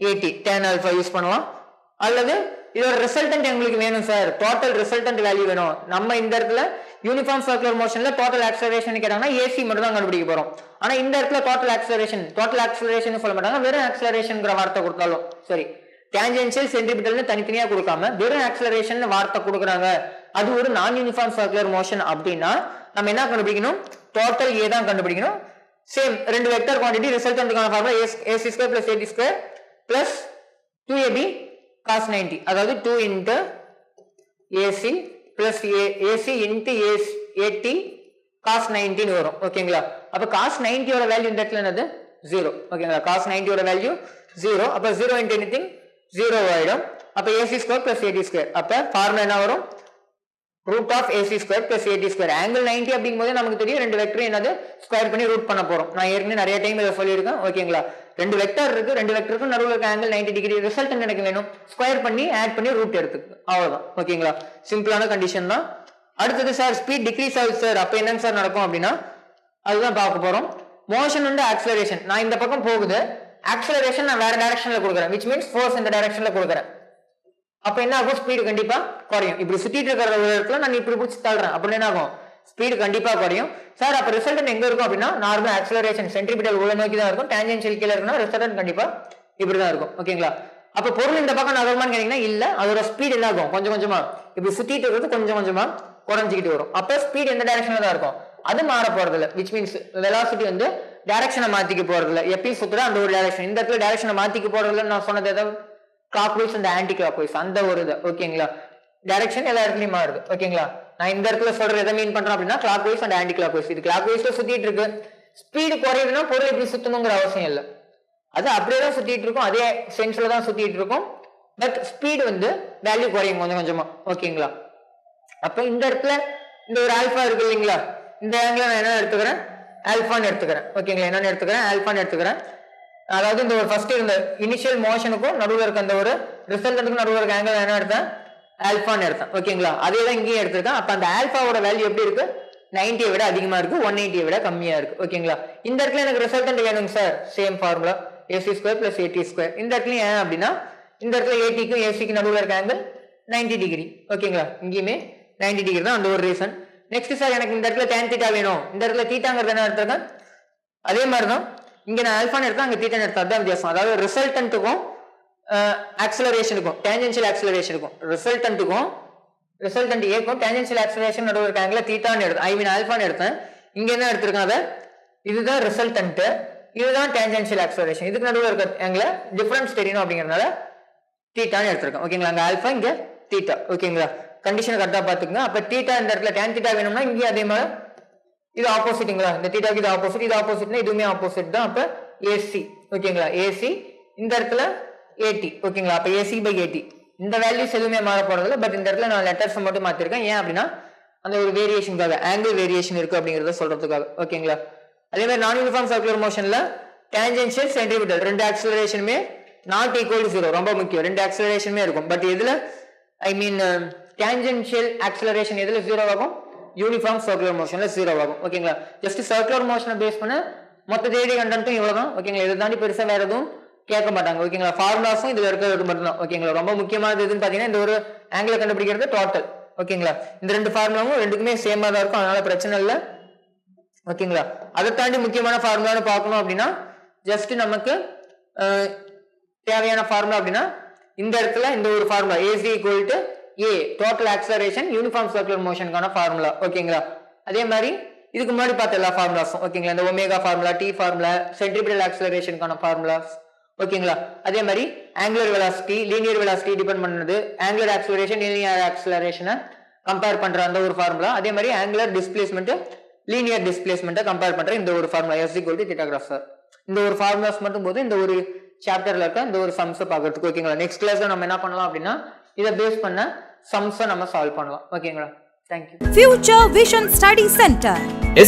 AT tan alpha use பண்ணலாம். அல்லது இதோட ரிசல்டன்ட் எங்களுக்கு வேணும் சார், டோட்டல் ரிசல்டன்ட் வேல்யூ வேணும். நம்ம இந்த இடத்துல யூனிஃபார்ம் சர்க்குலர் மோஷன்ல டோட்டல் ஆக்சலரேஷன் கேட்டாங்கன்னா ஏசி மட்டும் தான் கண்டுபிடிக்க போறோம். ஆனா இந்த இடத்துல டோட்டல் ஆக்சலரேஷன் சொல்ல மாட்டாங்க, வெறும் ஆக்சலரேஷன்ங்கிற வார்த்தை கொடுத்தாலும் சரி. டான்ஜென்ஷியல் சென்ட்ரிபிட்டல்னு தனித்தனியா கொடுக்காம வெறும் ஆக்சலரேஷன் வார்த்தை கொடுக்குறாங்க, அது ஒரு நான் யூனிஃபார்ம் சர்க்குலர் மோஷன் அப்படின்னா நம்ம என்ன கண்டுபிடிக்கணும், டோட்டல் ஏ தான் கண்டுபிடிக்கணும். சேம் ரெண்டு வெக்டர் குவாண்டிட்டி ரிசல்டன்ட்கான formula ac square plus ad square plus 2ab cos 90, அதாவது 2 into ac plus ac into at cos 90 வரும். ஓகேங்களா, அப்ப cos 90 ஓட வேல்யூ இந்த இடத்துல என்னது 0. ஓகேங்களா, cos 90 ஓட வேல்யூ 0. அப்ப 0 into anything 0 ஆயிடும். அப்ப ac square plus ad square, அப்ப ஃபார்முலா என்ன வரும், root of ac square plus ad square. angle 90 அப்படிங்கும்போது நமக்கு தெரியும் ரெண்டு வெக்டர் என்னது ஸ்கொயர் பண்ணி ரூட் பண்ண போறோம். நான் ஏற்கனவே நிறைய டைம் இதை சொல்லியிருக்கேன். ஓகேங்களா, ரெண்டு வெக்டர் இருக்கு, ரெண்டு வெக்டருக்கு நடுவில் இருக்க ஆங்கிள் 90 டிகிரி, ரிசல்ட் எனக்கு வேணும், ஸ்கொயர் பண்ணி ஆட் பண்ணி ரூட் எடுத்துக்கு, அவ்வளவுதான். ஓகேங்களா, சிம்பிளான கண்டிஷன் தான். அடுத்தது சார் ஸ்பீட் டிக்ரீஸ் ஆகுது சார், அப்ப என்னங்க சார் நடக்கும் அப்படின்னா அதுதான் பார்க்க போறோம். மோஷன் வந்து ஆக்சலரேஷன், நான் இந்த பக்கம் போகுது, ஆக்சலரேஷன் நான் வேற டைரக்ஷன்ல கொடுக்குறேன், which means ஃபோர்ஸ் இந்த டைரக்ஷன்ல கொடுக்குறேன். அப்ப என்ன ஆகும், ஸ்பீடு கண்டிப்பா குறையும். இப்படி சுத்திட்டு இருக்கிற இடத்துல நான் இப்படி பிடிச்சி தள்ளுறேன், அப்படின்னு என்ன ஆகும், ஸ்பீடு கண்டிப்பா குறையும். சார் அப்ப ரிசல்டன் எங்க இருக்கும் அப்படின்னா நார்மல் ஆக்சலரேஷன் சென்ட்ரிபிட்டல் உள்ள நோக்கி தான் இருக்கும், டான்ஜென்ஷியல் கீழ இருக்குன்னா ரிசல்டன் கண்டிப்பா இப்படிதான் இருக்கும். ஓகேங்களா, அப்ப பொருள் இந்த பக்கம் நகருமான்னு கேட்டீங்கன்னா இல்ல, அதோட ஸ்பீடு என்ன ஆகும், கொஞ்சம் கொஞ்சமா இப்படி சுத்திட்டு இருக்கிறது கொஞ்சம் கொஞ்சமா குறைஞ்சிக்கிட்டு வரும். அப்ப ஸ்பீடு எந்த டைரக்ஷன்ல தான் இருக்கும், அது மாற போறது இல்ல, which means வெலாசிட்டி வந்து டைரக்ஷனை மாத்திக்க போறது இல்ல, எப்பயும் சுத்துற அந்த ஒரு டைரக்ஷன். இந்த இடத்துல டைரக்ஷனை மாத்திக்க போறது இல்ல, நான் சொன்னது ஏதாவது clockwise and anti-clockwise அந்த ஒரு இது. ஓகேங்களா, டைரக்ஷன் எல்லா இடத்துலயும் மாறுது. ஓகேங்களா, நான் இந்த இடத்துல சொல்ற எதை மீன் பண்றேன் அப்படின்னா clockwise and anti-clockwise. இது clockwise சுத்திட்டு இருக்கு, ஸ்பீடு குறையுதுன்னா பொருள் இப்படி சுத்தணுங்கிற அவசியம் இல்லை, அது அப்படியே தான் சுத்திட்டு இருக்கும், அதே சென்ஸ்ல தான் சுத்திட்டு இருக்கும். பட் ஸ்பீடு வந்து வேல்யூ குறையும் கொஞ்சம் கொஞ்சமா. ஓகேங்களா, அப்ப இந்த இடத்துல இந்த ஒரு ஆல்பா இருக்கு இல்லைங்களா, இந்த ஆங்கிள் நான் என்ன எடுத்துக்கிறேன், ஆல்பான்னு எடுத்துக்கிறேன். ஓகேங்களா, என்னன்னு எடுத்துக்கிறேன், ஆல்பான்னு எடுத்துக்கிறேன். அதாவது இந்த ஒரு ஃபர்ஸ்ட் இருந்த இனிஷியல் மோஷனுக்கும் நடுவில் இருக்க அந்த ஒரு ரிசல்டன்ட்டுக்கும் நடுவில் இருக்க ஆங்கிள் என்ன எடுத்தேன், ஆல்பான்னு எடுத்தேன். ஓகேங்களா, அதே தான் இங்கேயும் எடுத்திருக்கேன். அப்ப அந்த ஆல்பாவோட வேல்யூ எப்படி இருக்கு, 90 விட அதிகமா இருக்கு, 180 விட கம்மியா இருக்கு. ஓகேங்களா, இந்த இடத்துல எனக்கு ரிசல்டன்ட் வேணுங்க sir, same formula ac square plus at square. இந்த இடத்துல ஏன் அப்படின்னா இந்த இடத்துல ATக்கும் ACக்கு நடுவில் இருக்க ஆங்கிள் 90 டிகிரி. ஓகேங்களா, இங்கேயுமே 90 டிகிரி தான், அந்த ஒரு ரீசன். நெக்ஸ்ட் சார் எனக்கு இந்த இடத்துல tan θ வேணும், இந்த இடத்துல தீட்டாங்கிறது என்ன எடுத்திருக்கேன், அதே மாதிரிதான் இங்க நான் ஆல்பான்னு எடுத்தா அங்க தீட்டான்னு எடுத்தா, அதான் வித்தியாசம். அதாவது ரிசல்டன்ட்டுக்கும் ஆக்சலரேஷனுக்கும் டான்ஜென்ஷியல் ஆக்சலரேஷனுக்கும் ரிசல்டன்ட் ஏக்கும் டான்ஜென்ஷியல் ஆக்சலரேஷன் நடுவில் இருக்க ஆங்கிள் தீட்டான்னு எடுத்தேன், ஐ மீன் ஆல்பான்னு எடுத்தேன். இங்க என்ன எடுத்திருக்கேன், அதை இதுதான் ரிசல்டன்ட், இதுதான் டான்ஜென்ஷியல் ஆக்சலரேஷன், இதுக்கு நடுவில் இருக்க ஆங்கிள் டிஃபரன்ஸ் தெரியணும் அப்படிங்கறதுனால தீட்டான்னு எடுத்திருக்கேன். ஓகேங்களா, அங்க ஆல்பா இங்க தீட்டா. ஓகேங்களா, கண்டிஷன் கரெக்டா பாத்துக்கங்க. அப்ப தீட்டா இந்த இடத்துல tan θ வேணும்னா இங்கே அதே மாதிரி இது ஆப்போசிட்டுங்களா, இந்த தீட்டாக்கு இது ஆப்போசிட், இது ஆப்போசிட்னா இதுவுமே ஆப்போசிட் தான். அப்ப AC. ஓகேங்களா, AC இந்த இடத்துல AT. ஓகேங்களா, அப்ப AC by AT இந்த வேல்யூஸ் எதுவுமே மாற போறது இல்லை. பட் இந்த இடத்துல நான் லெட்டர்ஸ் மட்டும் மாத்திருக்கேன். ஏன் அப்படின்னா அந்த ஒரு வேரியேஷனுக்காக, ஆங்கிள் வேரியேஷன் இருக்கு அப்படிங்கறத சொல்றதுக்காக. ஓகேங்களா, அதே மாதிரி நான் யூனிஃபார்ம் சர்க்குலர் மோஷன்ல டான்ஜென்ஷியல் சென்ட்ரிபிட்டல் ரெண்டு ஆக்சலரேஷனுமே நாட் ஈக்குவல் டு 0 ரொம்ப முக்கியம். ரெண்டு ஆக்சலரேஷனுமே இருக்கும். பட் இதுல ஐ மீன் டான்ஜென்ஷியல் ஆக்சலரேஷன் எதுல 0 ஆகும், யூனிஃபார்ம் சர்க்குலர் மோஷன்ல 0 ஆகும். ஓகேங்களா, ஜஸ்ட் சர்க்குலர் மோஷனை பேஸ் பண்ண மொத்த தேடி கண்டென்ட்டும் இவ்வளவுதான். ஓகேங்களா, இதை தாண்டி பெருசா வேற எதுவும் கேட்க மாட்டாங்க. ஓகேங்களா, ஃபார்முலாஸும் இதுல இருக்கிறது மட்டும் தான். ஓகேங்களா, ரொம்ப முக்கியமானது எதுன்னு பாத்தீங்கன்னா இந்த ஒரு ஆங்கிள் கண்டுபிடிக்கிறது டோட்டல். ஓகேங்களா, இந்த ரெண்டு ஃபார்முலாவும் ரெண்டுக்குமே சேமா தான் இருக்கும், அதனால பிரச்சனை இல்லை. ஓகேங்களா, அதை தாண்டி முக்கியமான ஃபார்முலான்னு பார்க்கணும் அப்படின்னா ஜஸ்ட் நமக்கு தேவையான ஃபார்முலா அப்படின்னா இந்த இடத்துல இந்த ஒரு formula AC equal to A total acceleration uniform circular மோஷனுக்கான ஃபார்முலா. ஓகேங்களா, அதே மாதிரி இதுக்கு முன்னாடி பார்த்த எல்லா ஃபார்முலாஸும். ஓகேங்களா, இந்த omega formula, T formula, centripetal ஆக்சலரேஷனுக்கான ஃபார்முலாஸ். ஓகேங்களா, அதே மாதிரி angular velocity, linear velocity depend பண்ணது, ஆங்குலர் ஆக்சலரேஷன் லீனியர் ஆக்சலரேஷனை கம்பேர் பண்ற அந்த ஒரு ஃபார்முலா. அதே மாதிரி ஆங்குலர் டிஸ்பிளேஸ்மெண்ட் லீனியர் டிஸ்பிளேஸ்மெண்ட்டை கம்பேர் பண்ற இந்த ஒரு formula S equal to θ graph. இந்த ஒரு ஃபார்முலாஸ் மட்டும் போது இந்த ஒரு சாப்டர்ல இருக்க இந்த ஒரு சம்ஸ் பார்க்கிறதுக்கு. ஓகேங்களா, நெக்ஸ்ட் கிளாஸ்ல நம்ம என்ன பண்ணலாம் அப்படின்னா இதை பேஸ் பண்ண சம்ஸை நம்ம சால்வ் பண்ணலாம். ஓகேங்களா, thank you. Future Vision Study Center,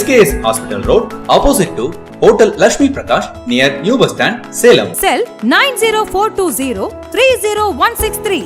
SKS Hospital Road, opposite to Hotel Lakshmi Prakash, near New Bus Stand, Salem. Cell 90420 30163.